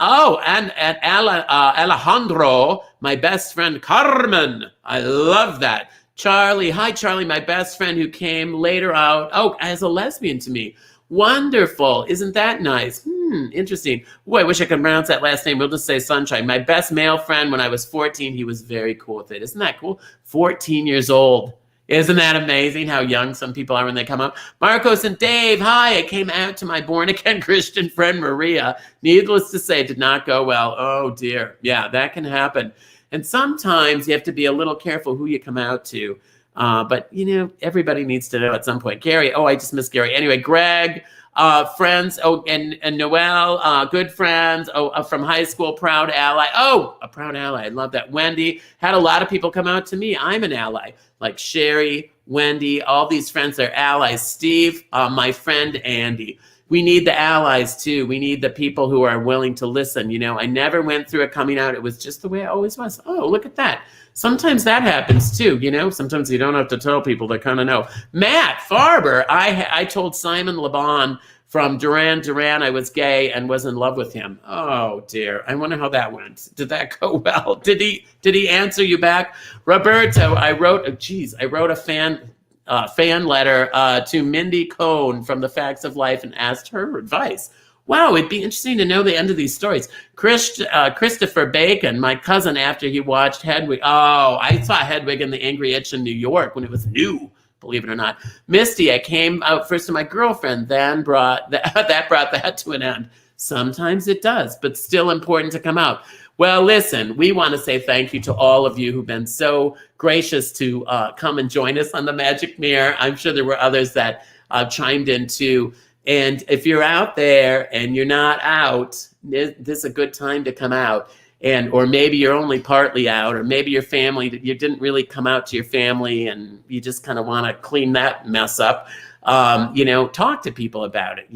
Alejandro, my best friend Carmen. I love that. Charlie, hi Charlie, my best friend who came later out, as a lesbian to me. Wonderful. Isn't that nice? Interesting. Boy, I wish I could pronounce that last name. We'll just say Sunshine. My best male friend when I was 14, he was very cool with it. Isn't that cool? 14 years old. Isn't that amazing how young some people are when they come out? Marcos and Dave, hi. I came out to my born-again Christian friend Maria. Needless to say, did not go well. Oh, dear. Yeah, that can happen. And sometimes you have to be a little careful who you come out to. But, everybody needs to know at some point. Gary, I just missed Gary. Anyway, Greg, friends, and Noel, good friends, from high school, proud ally. Oh, a proud ally. I love that. Wendy, had a lot of people come out to me. I'm an ally. Like Sherry, Wendy, all these friends are allies. Steve, my friend Andy. We need the allies too. We need the people who are willing to listen. I never went through a coming out. It was just the way it always was. Oh, look at that. Sometimes that happens too, Sometimes you don't have to tell people to kind of know. Matt Farber, I told Simon LeBon from Duran Duran I was gay and was in love with him. Oh dear, I wonder how that went. Did that go well? Did he answer you back? Roberto, I wrote a fan letter to Mindy Cohn from The Facts of Life and asked her advice. wow, it'd be interesting to know the end of these stories. Christopher Bacon, my cousin, after he watched Hedwig. Oh, I saw Hedwig and the Angry Itch in New York when it was new, believe it or not. Misty, I came out first to my girlfriend, then brought that brought that to an end. Sometimes it does, but still important to come out. Well, listen, we want to say thank you to all of you who've been so gracious to come and join us on the Magic Mirror. I'm sure there were others that chimed in too. And if you're out there and you're not out, this is a good time to come out. Or maybe you're only partly out, or maybe your family, you didn't really come out to your family and you just kind of want to clean that mess up. Talk to people about it.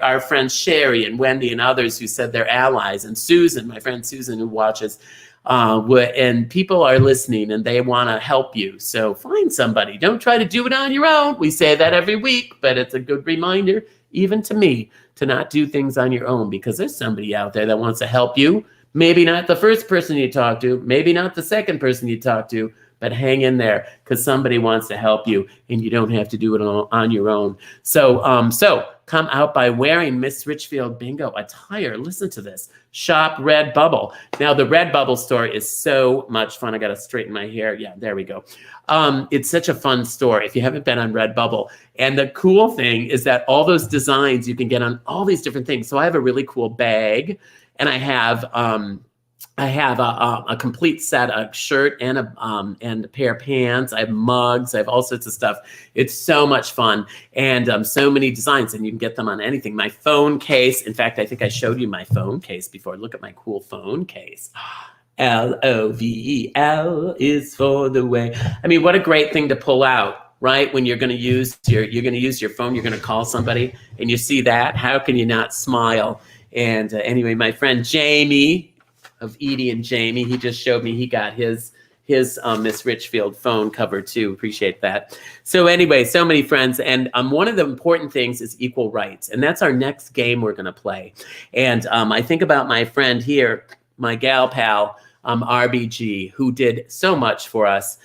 Our friends Sherry and Wendy and others who said they're allies, and Susan, my friend Susan, who watches, and people are listening and they want to help you. So find somebody. Don't try to do it on your own. We say that every week, but it's a good reminder, even to me, to not do things on your own, because there's somebody out there that wants to help you. Maybe not the first person you talk to, maybe not the second person you talk to, but hang in there, because somebody wants to help you and you don't have to do it on your own. So come out by wearing Miss Richfield Bingo attire. Listen to this. Shop Redbubble. Now, the Redbubble store is so much fun. I got to straighten my hair. Yeah, there we go. It's such a fun store if you haven't been on Redbubble. And the cool thing is that all those designs you can get on all these different things. So I have a really cool bag, and I have a complete set, a shirt and a pair of pants. I have mugs. I have all sorts of stuff. It's so much fun, and so many designs, and you can get them on anything. My phone case. In fact, I think I showed you my phone case before. Look at my cool phone case. LOVEL is for the way. I mean, what a great thing to pull out, right? When you're going to use your phone, you're going to call somebody, and you see that. How can you not smile? And anyway, my friend Jamie of Edie and Jamie, he just showed me he got his Miss Richfield phone cover too. Appreciate that. So anyway, so many friends. And one of the important things is equal rights. And that's our next game we're going to play. And I think about my friend here, my gal pal, RBG, who did so much for us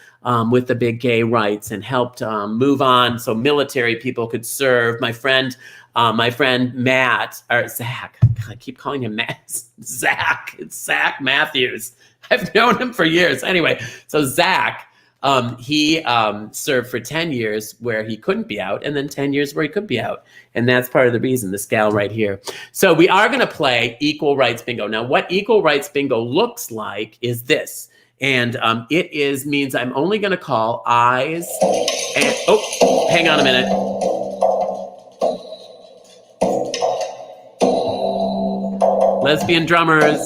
with the big gay rights and helped move on so military people could serve. My friend Matt, or Zach, I keep calling him Matt. Zach, it's Zach Matthews. I've known him for years. Anyway, so Zach, he served for 10 years where he couldn't be out, and then 10 years where he could be out. And that's part of the reason, this gal right here. So we are going to play Equal Rights Bingo. Now, what Equal Rights Bingo looks like is this. And it means I'm only going to call eyes and, oh, hang on a minute. Lesbian drummers.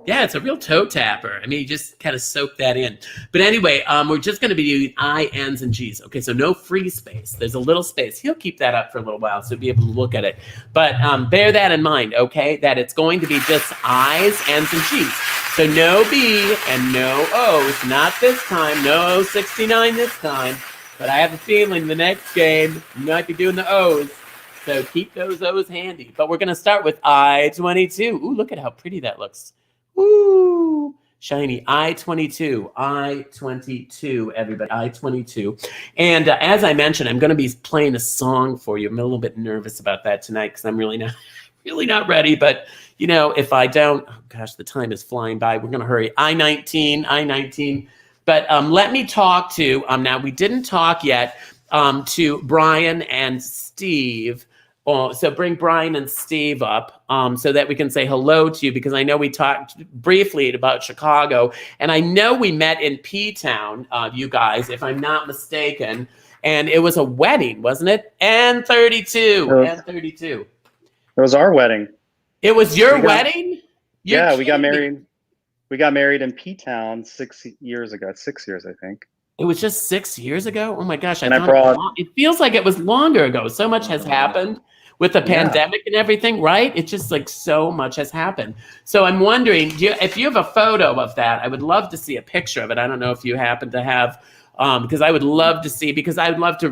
Yeah, it's a real toe tapper. I mean, you just kind of soak that in. But anyway, we're just going to be doing I, N's, and G's. Okay, so no free space. There's a little space. He'll keep that up for a little while, so you'll be able to look at it. But bear that in mind, okay, that it's going to be just I's, N's, and G's. So no B and no O's. Not this time. No 69 this time. But I have a feeling the next game you might be doing the O's. So keep those O's handy. But we're going to start with I-22. Ooh, look at how pretty that looks. Ooh, shiny. I-22. I-22, everybody. I-22. And as I mentioned, I'm going to be playing a song for you. I'm a little bit nervous about that tonight because I'm really not ready. But, you know, if I don't, oh gosh, the time is flying by. We're going to hurry. I-19. But let me talk to, now we didn't talk yet to Brian and Steve. So bring Brian and Steve up so that we can say hello to you, because I know we talked briefly about Chicago, and I know we met in P-Town, you guys, if I'm not mistaken, and it was a wedding, wasn't it? N32. It was our wedding. It was your wedding? We got married. We got married in P-Town 6 years ago. 6 years, I think. It was just 6 years ago? Oh my gosh. It feels like it was longer ago. So much has happened with the pandemic and everything, right? It's just like so much has happened. So I'm wondering, if you have a photo of that, I would love to see a picture of it. I don't know if you happen to have, because I would love to see, because I love to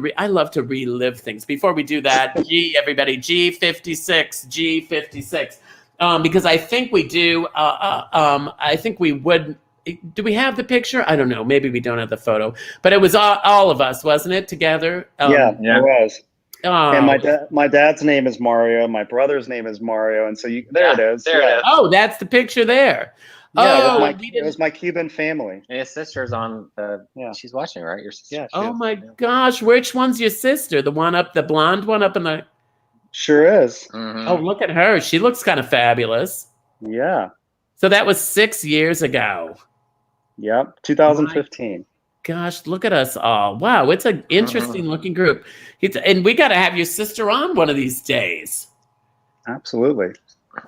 relive things. Before we do that, everybody, G56. Because I think we do, I think we would do we have the picture? I don't know. Maybe we don't have the photo, but it was all of us, wasn't it? Together. Yeah, it was. Oh. And my dad's name is Mario. My brother's name is Mario. And so there it is. There it is. Oh, that's the picture there. Yeah, it was my Cuban family. And his sister's on the. Yeah. She's watching, right? Your sister. Yeah. Oh my gosh, which one's your sister? The blonde one up in the. Sure is. Mhm. Oh, look at her. She looks kind of fabulous. Yeah. So that was 6 years ago. Yep. 2015. Gosh, look at us all. Wow, it's an interesting looking group. And we got to have your sister on one of these days. Absolutely.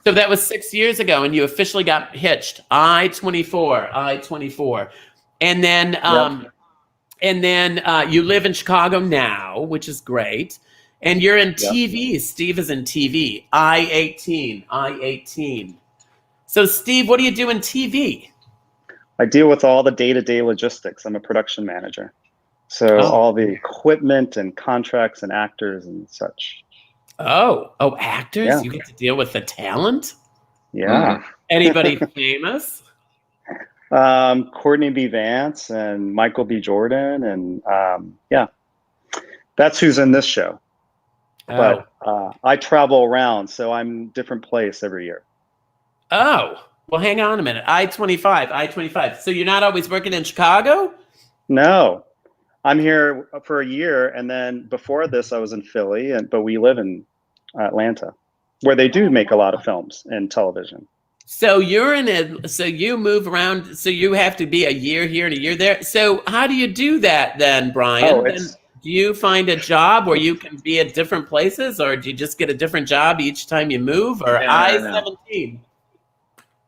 So that was 6 years ago, and you officially got hitched. I-24. And then you live in Chicago now, which is great. And you're in TV. Steve is in TV. I-18. So, Steve, what do you do in TV? I deal with all the day-to-day logistics. I'm a production manager. So all the equipment and contracts and actors and such. Oh, actors? Yeah. You get to deal with the talent? Yeah. Anybody famous? Courtney B. Vance and Michael B. Jordan. And that's who's in this show. But I travel around, so I'm different place every year. Oh, well, hang on a minute. I-25. So you're not always working in Chicago? No, I'm here for a year, and then before this, I was in Philly, but we live in Atlanta, where they do make a lot of films and television. So so you move around. So you have to be a year here and a year there. So how do you do that then, Brian? Do you find a job where you can be at different places, or do you just get a different job each time you move? Or I-17?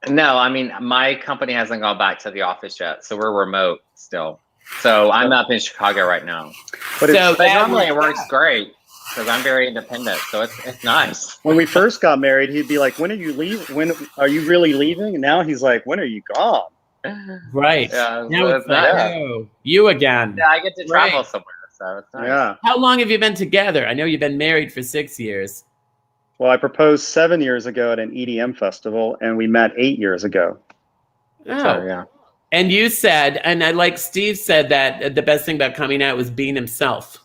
No, I mean, my company hasn't gone back to the office yet, so we're remote still. So I'm up in Chicago right now. But normally it works great because I'm very independent, so it's nice. When we first got married, he'd be like, "When are you leaving? When are you really leaving?" And now he's like, "When are you gone?" Right. Yeah, now it's like, you again. Yeah, I get to travel somewhere, so it's nice. Yeah. How long have you been together? I know you've been married for 6 years. Well, I proposed 7 years ago at an EDM festival, and we met 8 years ago. Oh, So, yeah. And you said, and I like Steve said that the best thing about coming out was being himself.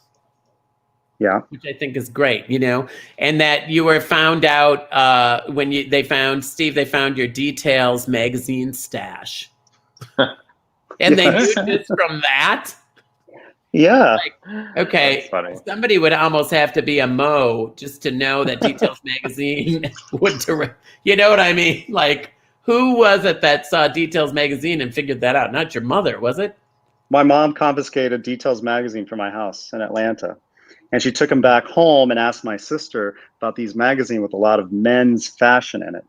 Yeah. Which I think is great, and that you were found out when they found your Details magazine stash. And they knew this from that. Yeah. Okay. Somebody would almost have to be a Mo just to know that Details magazine would, you know what I mean? Like, who was it that saw Details magazine and figured that out? Not your mother, was it? My mom confiscated Details magazine from my house in Atlanta. And she took them back home and asked my sister about these magazines with a lot of men's fashion in it.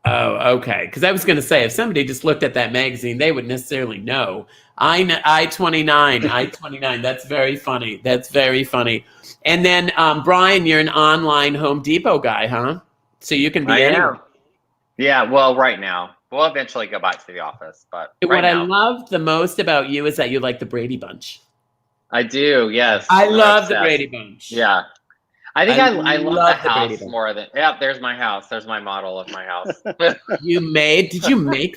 Oh, okay. Because I was going to say, if somebody just looked at that magazine, they would necessarily know. I-29. That's very funny. And then, Brian, you're an online Home Depot guy, huh? So you can be anywhere. Yeah, well, right now. We'll eventually go back to the office, but What I love the most about you is that you like the Brady Bunch. I do, yes. I love the Brady Bunch. Yeah. I think I love the house Brady Bunch more than... Yeah, there's my house. There's my model of my house. Did you make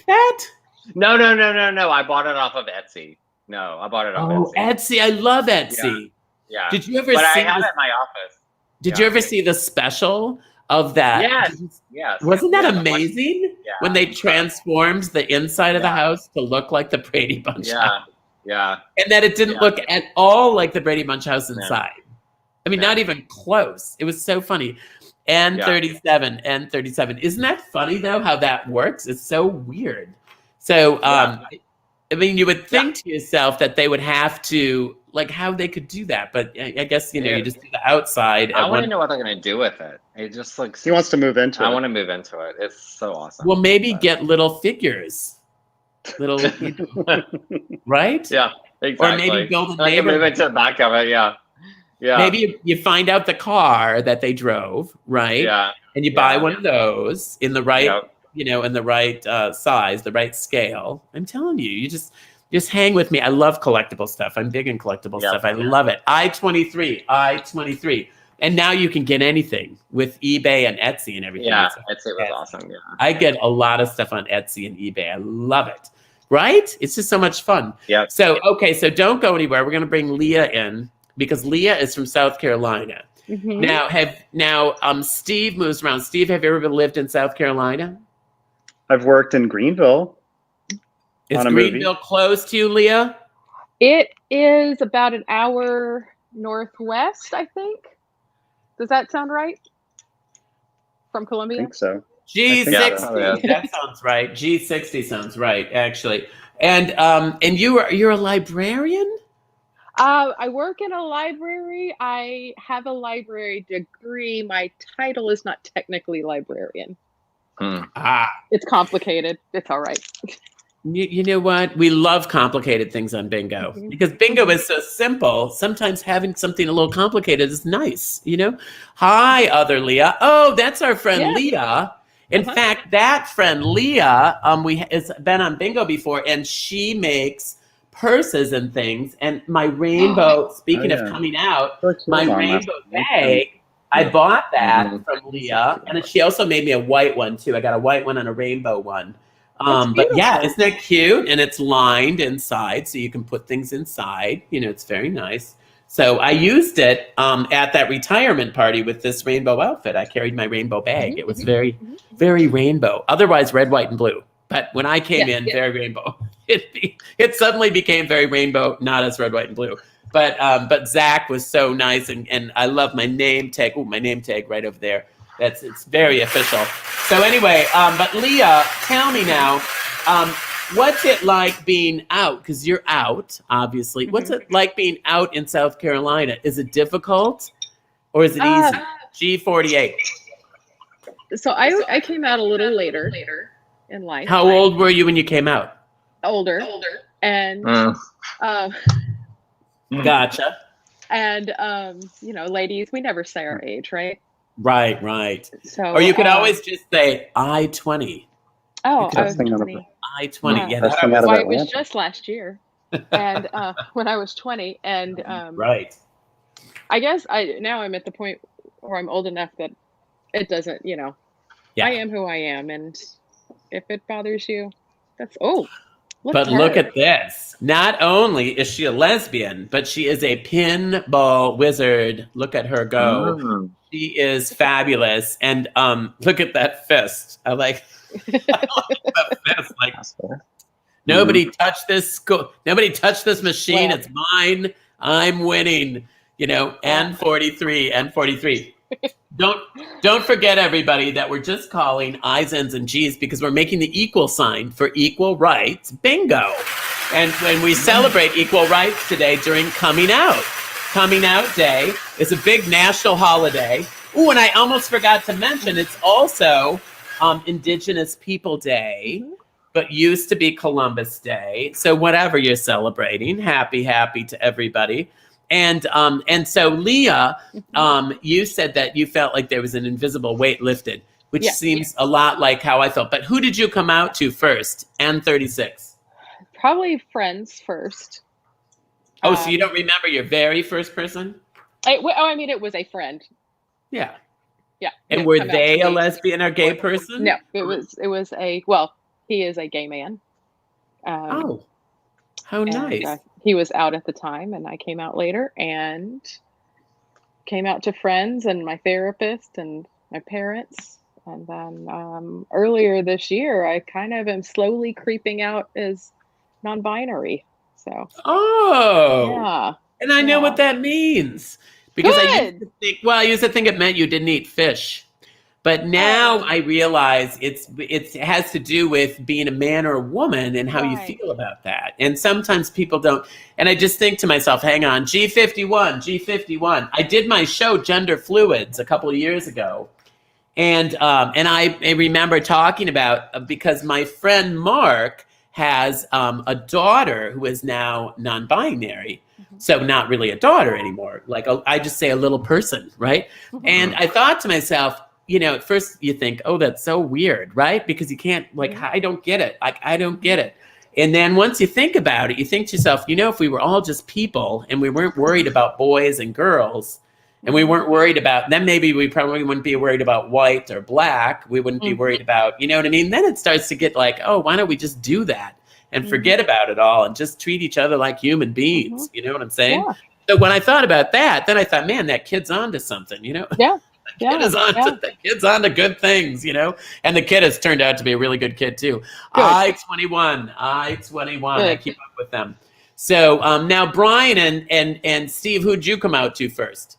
that? No. I bought it off of Etsy. No, I bought it off Etsy. Etsy. I love Etsy. Yeah. Did you ever I see have it in my office. Did you ever see the special of that? Yes. Wasn't that amazing? Yeah. When they transformed the inside of the house to look like the Brady Bunch house. Yeah. And that it didn't look at all like the Brady Bunch house inside. I mean, not even close. It was so funny. And 37. Isn't that funny, though, how that works? It's so weird. So, I mean, you would think to yourself that they would have to, like, how they could do that. But I guess, you just do the outside. I want to know what they're going to do with it. It just looks... He wants to move into it. I want to move into it. It's so awesome. Well, maybe get little figures. Right? Yeah, exactly. Or maybe build a I can move neighborhood. into the back of it, yeah. Maybe you find out the car that they drove, right? Yeah. And you buy one of those in the right, in the right size, the right scale. I'm telling you, you just hang with me. I love collectible stuff. I'm big in collectible stuff. I love it. I-23. And now you can get anything with eBay and Etsy and everything. Yeah, Etsy was awesome. Yeah. I get a lot of stuff on Etsy and eBay. I love it. right? It's just so much fun. Yep. So, okay, so don't go anywhere. We're going to bring Leah in because Leah is from South Carolina. Steve moves around. Steve, have you ever lived in South Carolina? I've worked in Greenville. Is on a Greenville movie. close to you, Leah? It is about an hour northwest, I think. Does that sound right? From I Columbia? think so. G60. so, yeah. That sounds right. G60 sounds right, actually. And you're a librarian? I work in a library. I have a library degree. My title is not technically librarian. It's complicated. It's all right. You know what? We love complicated things on bingo because bingo is so simple. Sometimes having something a little complicated is nice, you know? Hi, other Leah. Oh, that's our friend Leah. In fact, that friend Leah has been on bingo before, and she makes purses and things. And my rainbow, speaking of coming out, my rainbow bag, I bought that from Leah. And she also made me a white one, too. I got a white one and a rainbow one. But yeah, isn't that cute? And it's lined inside, so you can put things inside. You know, it's very nice. So I used it at that retirement party with this rainbow outfit. I carried my rainbow bag. It was very, very rainbow. Otherwise, red, white, and blue. But when I came in, very rainbow. It suddenly became very rainbow, not as red, white, and blue. But Zach was so nice, and I love my name tag. Oh, my name tag right over there. It's very official. So anyway, but Leah, tell me now, what's it like being out? Because you're out, obviously. What's it like being out in South Carolina? Is it difficult or is it easy? G48. So I came out a little later in life. How old were you when you came out? Older. And gotcha. And you know, ladies, we never say our age, right? Right. So, or you could always just say I-20. Oh, I was 20. I-20. Yeah, it was just last year, and when I was 20, and right. I guess now I'm at the point where I'm old enough that it doesn't, you know, I am who I am, and if it bothers you, that's Look at this. Not only is she a lesbian, but she is a pinball wizard. Look at her go. She is fabulous. And look at that fist. I like that fist. Like, nobody touched this. Nobody touched this machine. It's mine. I'm winning. You know, N43. Don't forget, everybody, that we're just calling I's, N's, and G's because we're making the equal sign for equal rights bingo. And when we celebrate equal rights today during Coming Out. Coming Out Day is a big national holiday. Oh, and I almost forgot to mention, it's also Indigenous People Day, but used to be Columbus Day. So whatever you're celebrating, happy to everybody. And so Leah, you said that you felt like there was an invisible weight lifted, which seems a lot like how I felt. But who did you come out to first? N36. Probably friends first. Oh, so you don't remember your very first person? I mean, it was a friend. Yeah. Yeah. And were they a lesbian or gay person? No, it was he is a gay man. How nice. He was out at the time, and I came out later and came out to friends and my therapist and my parents. And then earlier this year, I kind of am slowly creeping out as non-binary. So. Oh. Yeah. And I know what that means. Because I used to think it meant you didn't eat fish. But now I realize it has to do with being a man or a woman and how you feel about that. And sometimes people don't. And I just think to myself, hang on, G51. I did my show Gender Fluids a couple of years ago. And I remember talking about, because my friend Mark has a daughter who is now non-binary. So not really a daughter anymore. Like I just say a little person, right? And I thought to myself, you know, at first you think, oh, that's so weird, right? Because you can't, I don't get it. I don't get it. And then once you think about it, you think to yourself, you know, if we were all just people and we weren't worried about boys and girls, and we weren't worried about, then maybe we probably wouldn't be worried about white or black. We wouldn't be worried about, you know what I mean? Then it starts to get like, oh, why don't we just do that? and forget about it all and just treat each other like human beings. You know what I'm saying? Yeah. So when I thought about that, then I thought, man, that kid's on to something, you know? Yeah. The kid's on to good things, you know? And the kid has turned out to be a really good kid too. Good. I-21. I keep up with them. So now Brian and Steve, who'd you come out to first?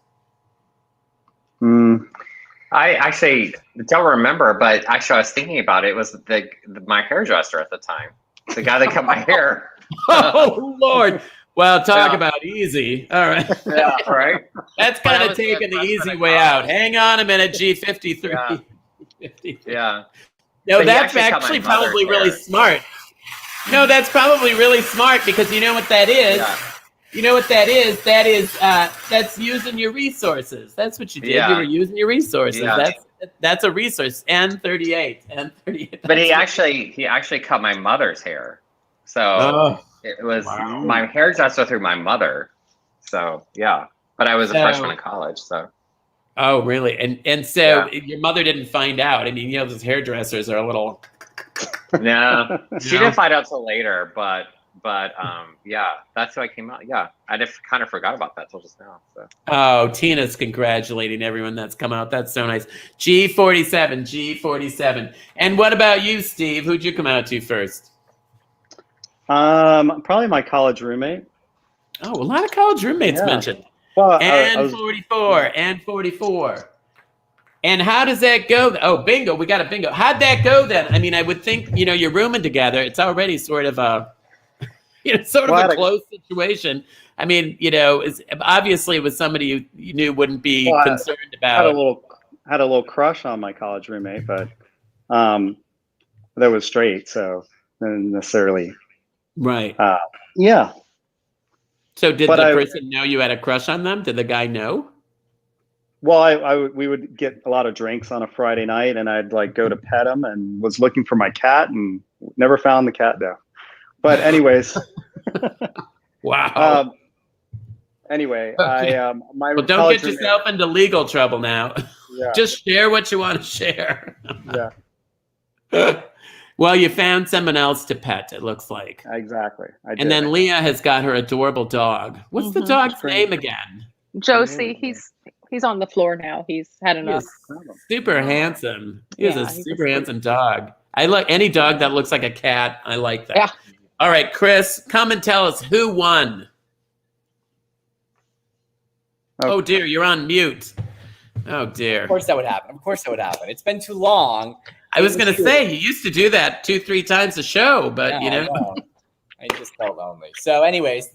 I say don't remember, but actually I was thinking about it. It was my hairdresser at the time, the guy that cut my hair. Oh Lord! Well, talk about easy. All right. Yeah, right. That's kind of taking the easy way out. Hang on a minute, G53. Yeah. No, that's actually probably really smart. No, that's probably really smart because you know what that is. Yeah. You know what that is? That's using your resources. That's what you did. Yeah. You were using your resources. Yeah. That's a resource. N38. But he actually cut my mother's hair. So it was my hairdresser through my mother. So yeah. But I was a freshman in college, so. Oh, really? And so your mother didn't find out. I mean, you know, those hairdressers are a little. No, she didn't find out till later, but yeah, that's how I came out. Yeah, I just kind of forgot about that till just now. So. Oh, Tina's congratulating everyone that's come out. That's so nice. G47. And what about you, Steve? Who'd you come out to first? Probably my college roommate. Oh, a lot of college roommates mentioned. Well, and 44. And how does that go? Oh, bingo. We got a bingo. How'd that go then? I mean, I would think, you know, you're rooming together. It's already sort of a, you know, a close situation. I mean, you know, obviously it was somebody you knew wouldn't be concerned about. Had a little crush on my college roommate, but that was straight, so didn't necessarily. Right. Yeah. So did the person know you had a crush on them? Did the guy know? Well, we would get a lot of drinks on a Friday night, and I'd like go to pet him, and was looking for my cat, and never found the cat though. But anyways. Wow. Anyway, okay. My well, don't get yourself into legal trouble now. Yeah. Just share what you want to share. Yeah. Well, you found someone else to pet, it looks like. Exactly. And then Leah has got her adorable dog. What's the dog's name again? Josie. He's on the floor now. He's had enough. Super handsome. He's a super handsome dog. I like any dog that looks like a cat. I like that. Yeah. All right, Chris, come and tell us who won. Oh dear, you're on mute. Oh dear. Of course that would happen. It's been too long. I was going to say, you used to do that 2-3 times a show, but you know. I just felt lonely. So anyways,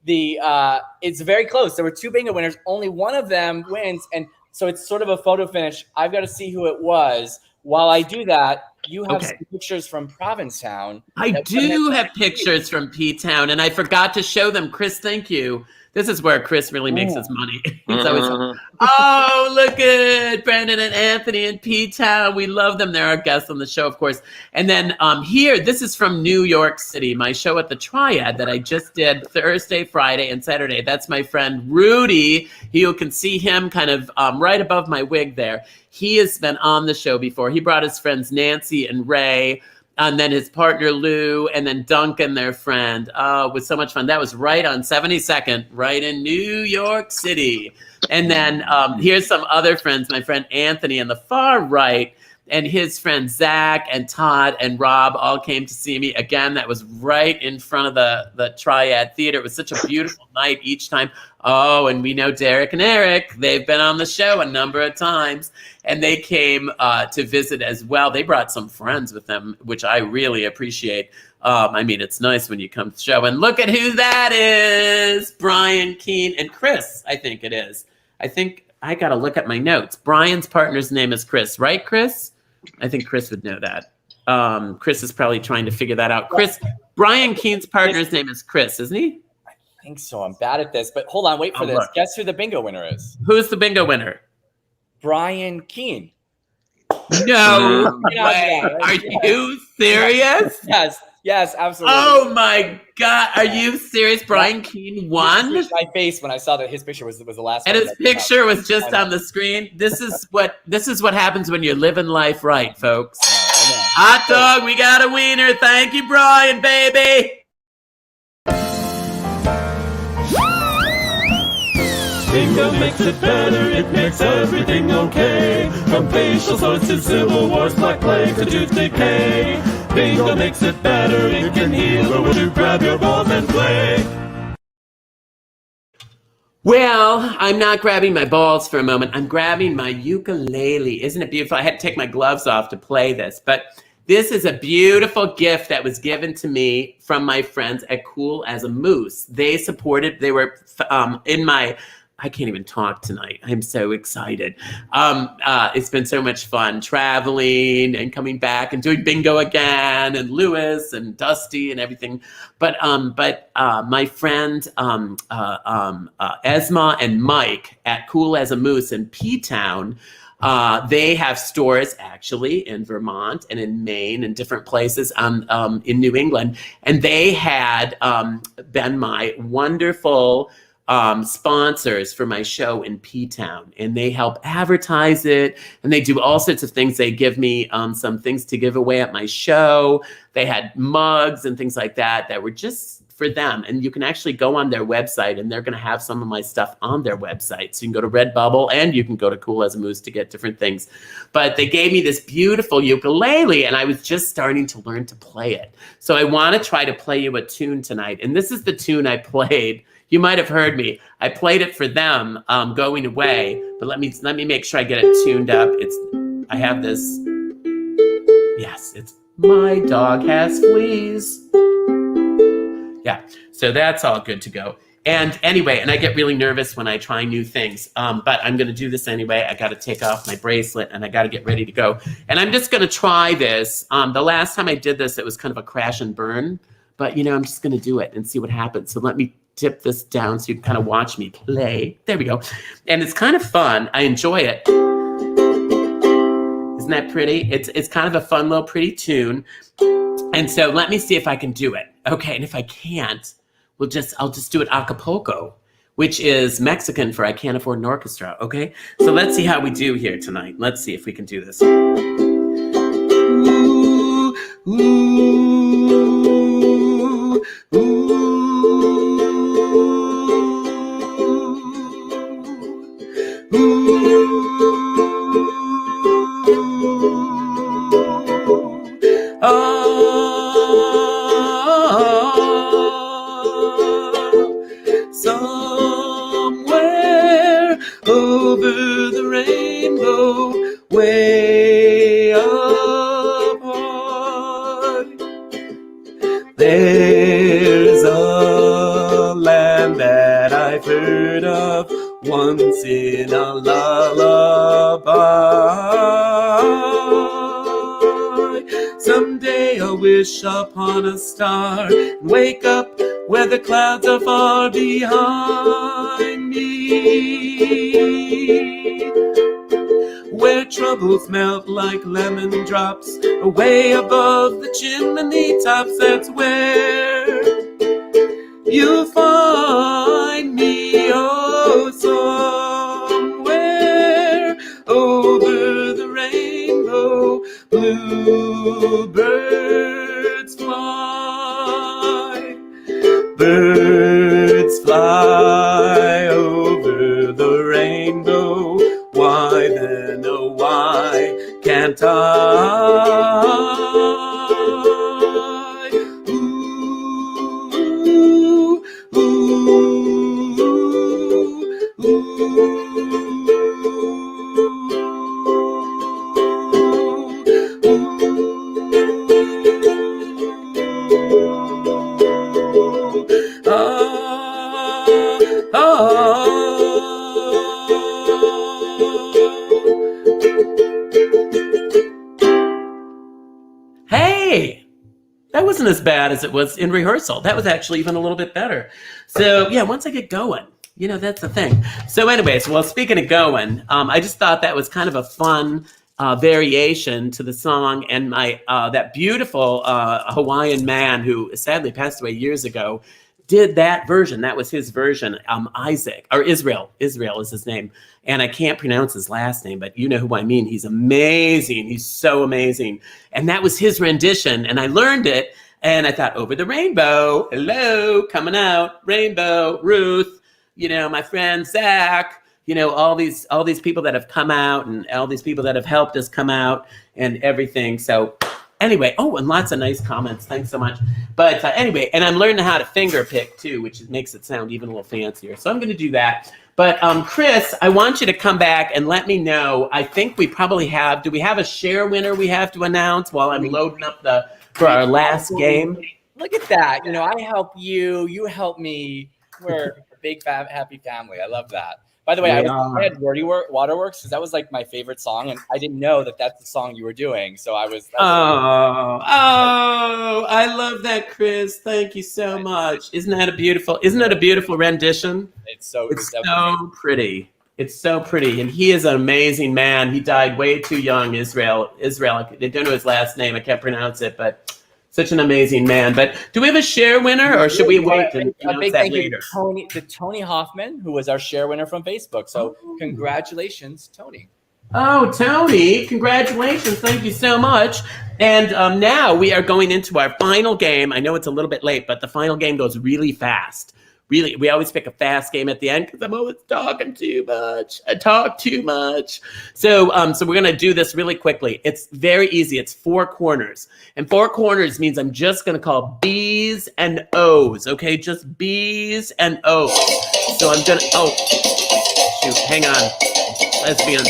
it's very close. There were 2 bingo winners. Only one of them wins. And so it's sort of a photo finish. I've got to see who it was. While I do that, you have some pictures from Provincetown. I do have pictures from P-Town, and I forgot to show them. Chris, thank you. This is where Chris really makes his money. He's always, oh, look at Brandon and Anthony in P-Town. We love them. They're our guests on the show, of course. And then here, this is from New York City, my show at the Triad that I just did Thursday, Friday, and Saturday. That's my friend Rudy. You can see him kind of right above my wig there. He has been on the show before. He brought his friends Nancy and Ray, and then his partner Lou, and then Duncan, their friend. Oh, it was so much fun. That was right on 72nd, right in New York City. And then here's some other friends, my friend Anthony on the far right, and his friends Zach and Todd and Rob all came to see me. Again, that was right in front of the Triad Theater. It was such a beautiful night each time. Oh, and we know Derek and Eric. They've been on the show a number of times, and they came to visit as well. They brought some friends with them, which I really appreciate. I mean, it's nice when you come to the show. And look at who that is. Brian Keene and Chris, I think it is. I think I got to look at my notes. Brian's partner's name is Chris, right, Chris? I think Chris would know that. Chris is probably trying to figure that out. Brian Keene's partner's name is Chris, isn't he? I think so. I'm bad at this, but hold on, wait for this. Look. Guess who the bingo winner is? Who's the bingo winner? Brian Keene. No way. Are you serious? Yes, absolutely. Oh my God. Are you serious? Brian Keene won? My face when I saw that his picture was the last one. And his picture was just on the screen. This is what happens when you're living life right, folks. Hot dog, we got a wiener. Thank you, Brian, baby. Bingo makes it better, it makes everything okay. From facial sores to civil wars, black plague to tooth decay. Bingo makes it better, it can heal, or would you grab your balls and play? Well, I'm not grabbing my balls for a moment. I'm grabbing my ukulele. Isn't it beautiful? I had to take my gloves off to play this, but this is a beautiful gift that was given to me from my friends at Cool as a Moose. They were in my, I can't even talk tonight. I'm so excited. It's been so much fun traveling and coming back and doing bingo again, and Lewis and Dusty and everything. But my friend Esma and Mike at Cool as a Moose in P-Town, they have stores actually in Vermont and in Maine and different places in New England. And they had been my wonderful sponsors for my show in P-Town, and they help advertise it, and they do all sorts of things. They give me some things to give away at my show. They had mugs and things like that were just for them, and you can actually go on their website, and they're going to have some of my stuff on their website. So you can go to Redbubble, and you can go to Cool as a Moose to get different things. But they gave me this beautiful ukulele, and I was just starting to learn to play it. So I want to try to play you a tune tonight, and this is the tune I played. You might have heard me. I played it for them going away, but let me make sure I get it tuned up. I have this. Yes, it's My Dog Has Fleas. Yeah, so that's all good to go. And anyway, and I get really nervous when I try new things, but I'm going to do this anyway. I got to take off my bracelet, and I got to get ready to go. And I'm just going to try this. The last time I did this, it was kind of a crash and burn, but I'm just going to do it and see what happens. So let me tip this down so you can kind of watch me play. There we go. And it's kind of fun. I enjoy it. Isn't that pretty? It's kind of a fun little pretty tune. And so let me see if I can do it. Okay, and if I can't, I'll just do it a cappella, which is Mexican for I can't afford an orchestra. Okay, so let's see how we do here tonight. Let's see if we can do this. Ooh, ooh, ooh. Somewhere over the rainbow, way up high, there's a land that I've heard of once in a lullaby. Someday I'll wish upon a star and wake up where the clouds are far behind me, where troubles melt like lemon drops away above the chimney tops. That's where you'll find me, oh, somewhere over the rainbow, bluebirds fly. Birds fly over the rainbow. Why then, oh why can't I? Ooh, ooh, Hey, that wasn't as bad as it was in rehearsal. That was actually even a little bit better. So yeah, once I get going, that's the thing. So anyways, well, speaking of going, I just thought that was kind of a fun variation to the song, and my that beautiful Hawaiian man who sadly passed away years ago did that version. That was his version. Isaac or Israel. Israel is his name. And I can't pronounce his last name, but you know who I mean. He's amazing. He's so amazing. And that was his rendition. And I learned it. And I thought, Over the Rainbow, hello, coming out, Rainbow, Ruth, you know, my friend Zach, you know, all these people that have come out and all these people that have helped us come out and everything. So anyway, and lots of nice comments. Thanks so much. But anyway, and I'm learning how to finger pick too, which makes it sound even a little fancier. So I'm going to do that. But Chris, I want you to come back and let me know. I think we probably do we have a share winner we have to announce while I'm loading up for our last game? Look at that. You know, I help you. You help me. We're a big, happy family. I love that. By the way, I had Waterworks because that was like my favorite song, and I didn't know that that's the song you were doing. So I was. I love that, Chris. Thank you so much. Isn't that a beautiful rendition? It's so pretty. It's so pretty, and he is an amazing man. He died way too young. Israel. They don't know his last name. I can't pronounce it, but. Such an amazing man. But do we have a share winner, or should we wait and announce that later? To Tony Hoffman, who was our share winner from Facebook. So congratulations, Tony. Oh, Tony, congratulations. Thank you so much. And now we are going into our final game. I know it's a little bit late, but the final game goes really fast. Really, we always pick a fast game at the end because I'm always talking too much. I talk too much. So we're going to do this really quickly. It's very easy. It's 4 corners. And 4 corners means I'm just going to call B's and O's, okay? Just B's and O's. So I'm going to, shoot, hang on. Lesbians.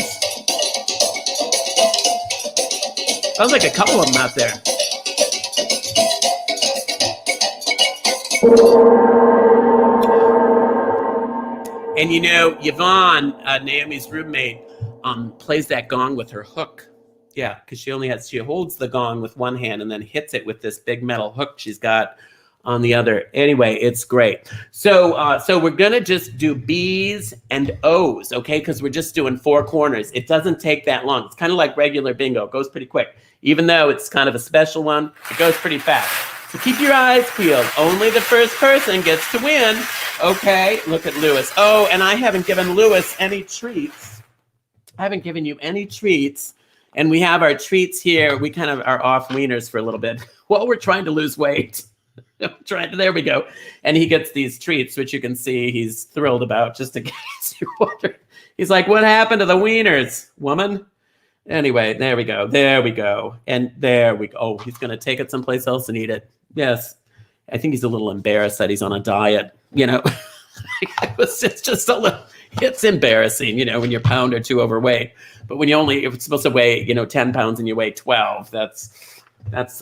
Sounds like a couple of them out there. And you know, Yvonne, Naomi's roommate, plays that gong with her hook. Yeah, because she holds the gong with one hand and then hits it with this big metal hook she's got on the other. Anyway, it's great. So we're gonna just do B's and O's, okay? Because we're just doing 4 corners. It doesn't take that long. It's kind of like regular bingo. It goes pretty quick. Even though it's kind of a special one, it goes pretty fast. So keep your eyes peeled. Only the first person gets to win. Okay, look at Lewis. Oh, and I haven't given Lewis any treats. I haven't given you any treats. And we have our treats here. We kind of are off wieners for a little bit while we're trying to lose weight. There we go. And he gets these treats, which you can see he's thrilled about, just in case you're wondering. He's like, what happened to the wieners, woman? Anyway, there we go. And there we go. Oh, he's going to take it someplace else and eat it. Yes. I think he's a little embarrassed that he's on a diet, you know. It's just a little, it's embarrassing, you know, when you're a pound or 2 overweight. But when if it's supposed to weigh, 10 pounds and you weigh 12, that's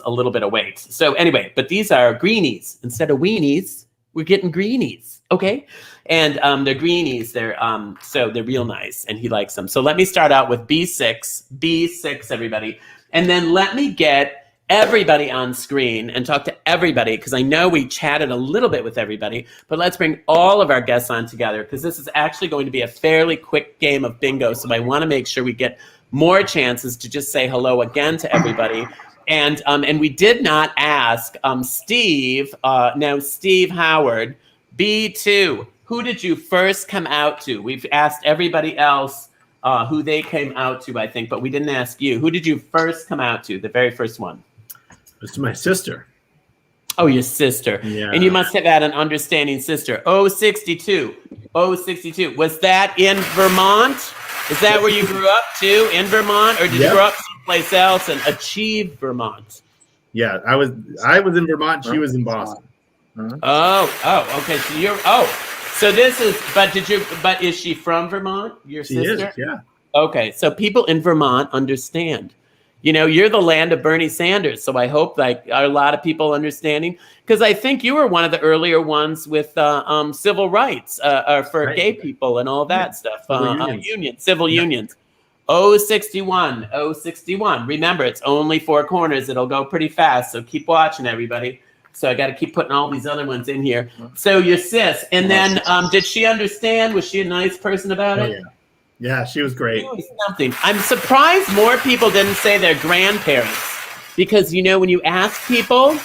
a little bit of weight. So anyway, but these are greenies. Instead of weenies, we're getting greenies. Okay. And they're greenies. So they're real nice and he likes them. So let me start out with B6, everybody. And then let me get everybody on screen and talk to everybody, because I know we chatted a little bit with everybody, but let's bring all of our guests on together, because this is actually going to be a fairly quick game of bingo. So I want to make sure we get more chances to just say hello again to everybody. And we did not ask Steve. Now, Steve Howard, B2, who did you first come out to? We've asked everybody else who they came out to, I think, but we didn't ask you. Who did you first come out to, the very first one? It was to my sister. Oh, your sister. Yeah. And you must have had an understanding sister. 062. Was that in Vermont? Is that where you grew up too, in Vermont? Or did you grow up someplace else and achieve Vermont? Yeah, I was in Vermont. She was in Boston. Oh, okay. So this is, but is she from Vermont? Your sister? Is, yeah. Okay. So people in Vermont understand. You know, you're the land of Bernie Sanders. So I hope are a lot of people understanding, because I think you were one of the earlier ones with civil rights for gay people and all that stuff. Civil unions. 061. Remember, it's only 4 corners. It'll go pretty fast. So keep watching, everybody. So I got to keep putting all these other ones in here. So your sis. And then did she understand? Was she a nice person about it? Yeah. Yeah, she was great. Something. I'm surprised more people didn't say their grandparents, because, when you ask people,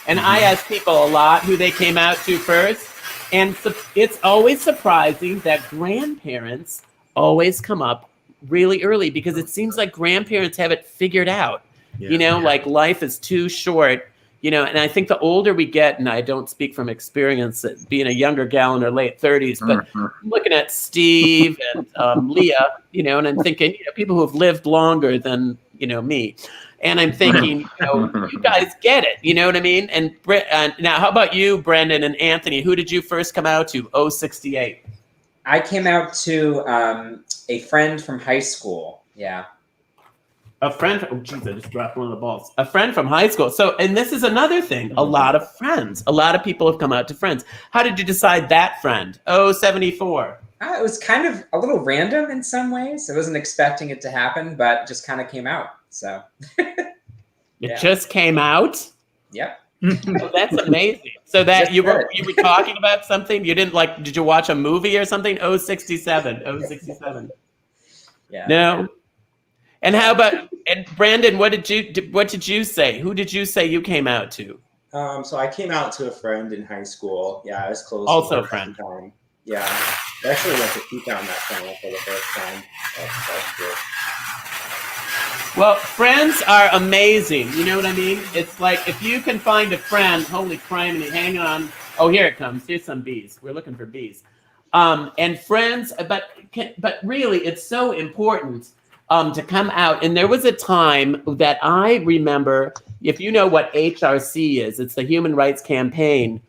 And I ask people a lot who they came out to first. And it's always surprising that grandparents always come up really early because it seems like grandparents have it figured out. Like life is too short, and I think the older we get, and I don't speak from experience being a younger gal in her late 30s, but I'm looking at Steve and Leah, and I'm thinking, people who have lived longer than, me. And I'm thinking, you guys get it, you know what I mean? And now, how about you, Brendan and Anthony? Who did you first come out to? 68. I came out to a friend from high school. Yeah. A friend. Oh, geez, I just dropped one of the balls. A friend from high school. So, and this is another thing. A lot of friends. A lot of people have come out to friends. How did you decide that friend? 74. It was kind of a little random in some ways. I wasn't expecting it to happen, but it just kind of came out. So it just came out. Yep. Oh, that's amazing. So that you were talking about something you didn't like. Did you watch a movie or something? 67. Yeah. No. And how about Brandon? What did you say? Who did you say you came out to? So I came out to a friend in high school. Yeah, I was close. Also a friend. Time. Yeah, I actually went to peek on that channel for the first time. That's cool. Well, friends are amazing. You know what I mean? It's like if you can find a friend. Holy criminy! Hang on. Oh, here it comes. Here's some bees. We're looking for bees. And friends, but really, it's so important. To come out. And there was a time that I remember, if you know what HRC is, it's the Human Rights Campaign.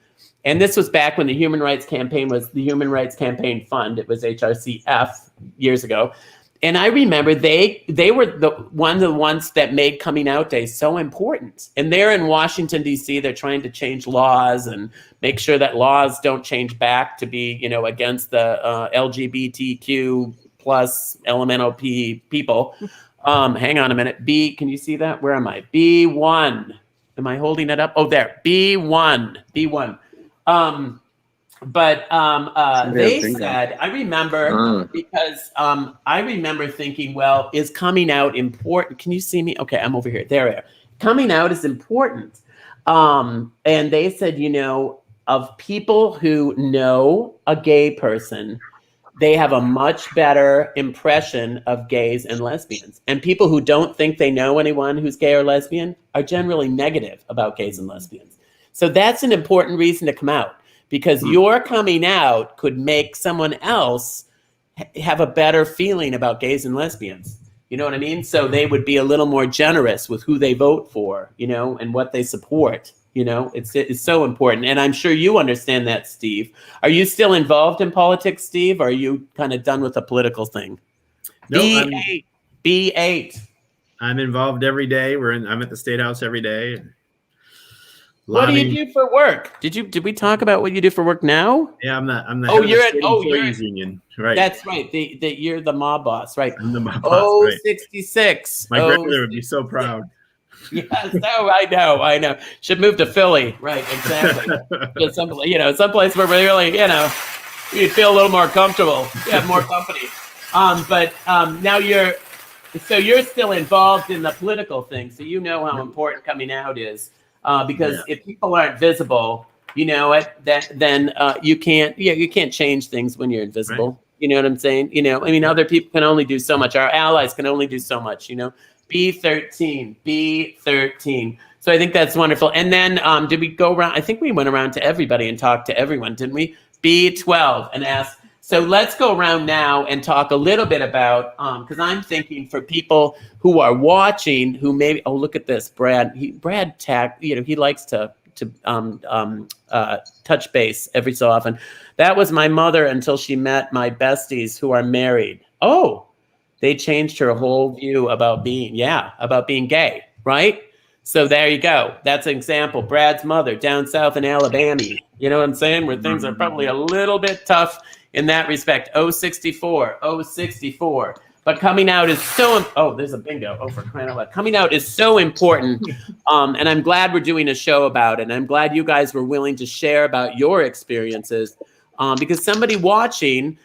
And this was back when the Human Rights Campaign was the Human Rights Campaign Fund. It was HRCF years ago. And I remember they were one of the ones that made coming out day so important. And they're in Washington, D.C. They're trying to change laws and make sure that laws don't change back to be, against the LGBTQ plus elemental people. Hang on a minute. B, can you see that? Where am I? B1. Am I holding it up? Oh, there. B1. They said, I remember because I remember thinking, well, is coming out important? Can you see me? Okay, I'm over here. There. Coming out is important. And they said, of people who know a gay person, they have a much better impression of gays and lesbians. And people who don't think they know anyone who's gay or lesbian are generally negative about gays and lesbians. So that's an important reason to come out, because your coming out could make someone else have a better feeling about gays and lesbians. You know what I mean? So they would be a little more generous with who they vote for, and what they support. It's so important. And I'm sure you understand that, Steve. Are you still involved in politics, Steve? Or are you kind of done with the political thing? No, B8. I'm involved every day. I'm at the State House every day. What do you do for work? Did we talk about what you do for work now? Yeah, I'm the you're head of the employees union. Right. That's right. You're the mob boss, right? I'm the mob boss. Right. 66. My grandmother would be so proud. Yes, no, I know. Should move to Philly, right? Exactly. Someplace where really, you'd feel a little more comfortable. You have more company. But now you're still involved in the political thing, so you know how important coming out is. Because if people aren't visible, then you can't change things when you're invisible. Right. You know what I'm saying? Other people can only do so much. Our allies can only do so much. B13. So I think that's wonderful. And then did we go around? I think we went around to everybody and talked to everyone, didn't we? B12 and asked. So let's go around now and talk a little bit about, because I'm thinking for people who are watching, who maybe, look at this, Brad. He likes to touch base every so often. That was my mother until she met my besties who are married. Oh, they changed her whole view about being gay, right? So there you go. That's an example. Brad's mother down south in Alabama. You know what I'm saying? Where things are probably a little bit tough in that respect. 64. But coming out is there's a bingo. For crying out loud. Coming out is so important. And I'm glad we're doing a show about it. And I'm glad you guys were willing to share about your experiences. Because somebody watching,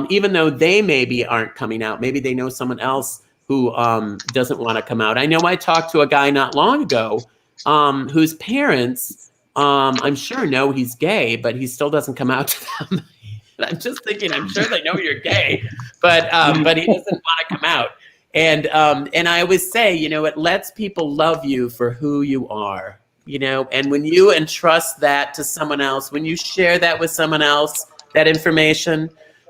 even though they maybe aren't coming out, maybe they know someone else who doesn't want to come out. I know I talked to a guy not long ago whose parents I'm sure know he's gay, but he still doesn't come out to them. I'm just thinking, I'm sure they know you're gay, but he doesn't want to come out. And I always say, it lets people love you for who you are, and when you entrust that to someone else, when you share that with someone else, that information,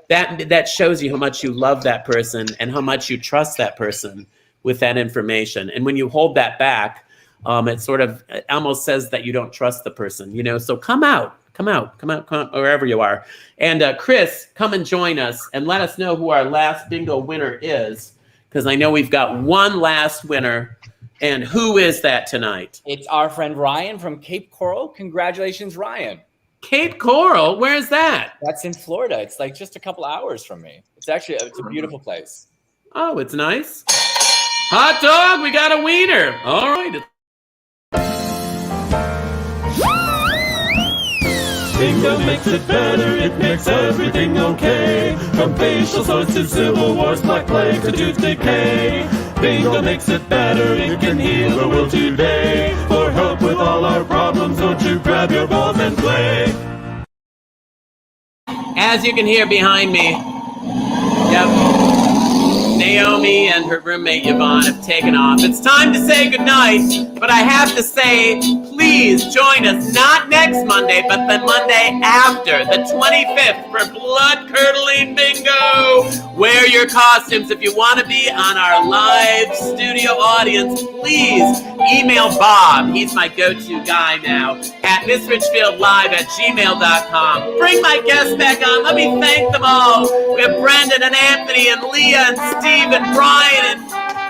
that shows you how much you love that person and how much you trust that person with that information. And when you hold that back, it almost says that you don't trust the person, so come out wherever you are. And Chris, come and join us and let us know who our last bingo winner is, because I know we've got one last winner. And who is that tonight? It's our friend Ryan from Cape Coral. Congratulations, Ryan. Cape Coral? Where is that? That's in Florida. It's like just a couple hours from me. It's a beautiful place. Oh, it's nice. Hot dog, we got a wiener. All right. Bingo makes it better, it makes everything okay. From facial sores to civil wars, black plague to tooth decay. Bingo makes it better, it can heal the world today. For help with all our problems, don't you grab your balls and play. As you can hear behind me, Naomi and her roommate Yvonne have taken off. It's time to say goodnight, but I have to say, please join us not next Monday, but the Monday after, the 25th, for blood-curdling bingo. Wear your costumes. If you want to be on our live studio audience, please email Bob. He's my go-to guy now, at missritchfieldlive@gmail.com. Bring my guests back on. Let me thank them all. We have Brendan and Anthony and Leah and Steve and Brian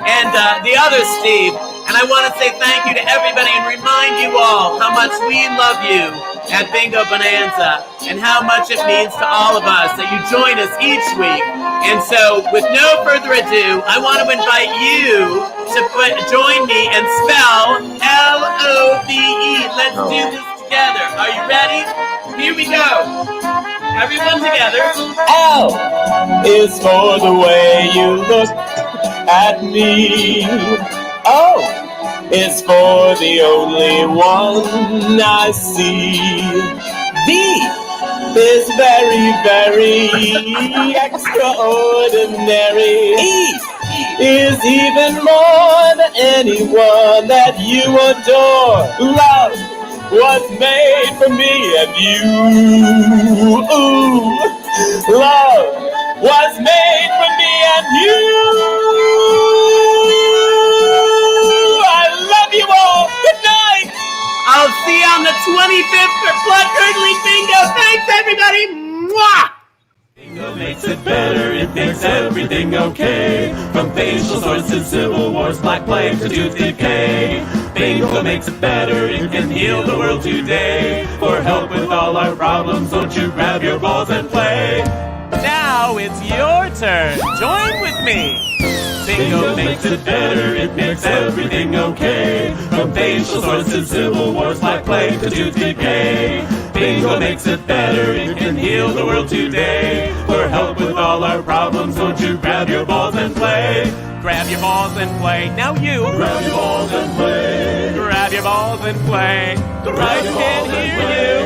and the other Steve. And I want to say thank you to everybody and remind you all how much we love you at Bingo Bonanza and how much it means to all of us that you join us each week. And so, with no further ado, I want to invite you to join me and spell L-O-V-E. Let's do this together. Are you ready? Here we go. Everyone together. L is for the way you look at me. O is for the only one I see. V is very, very extraordinary. E is even more than anyone that you adore. Love was made for me and you. Ooh, love was made for me and you. I love you all. Good night. I'll see you on the 25th for Blood Curdling Bingo. Thanks, everybody. Mwah! Bingo makes it better, it makes everything okay. From facial sores to civil wars, black plague to tooth decay. Bingo makes it better, it can heal the world today. For help with all our problems, don't you grab your balls and play. Now it's your turn. Join with me. Bingo makes it better, it makes everything okay. From facial sores to civil wars, black plague to tooth decay. Bingo makes it better, it can heal the world today. For help with all our problems, don't you grab your balls and play. Grab your balls and play. Now you. Grab your balls and play. Grab your balls and play. Grab your balls and play.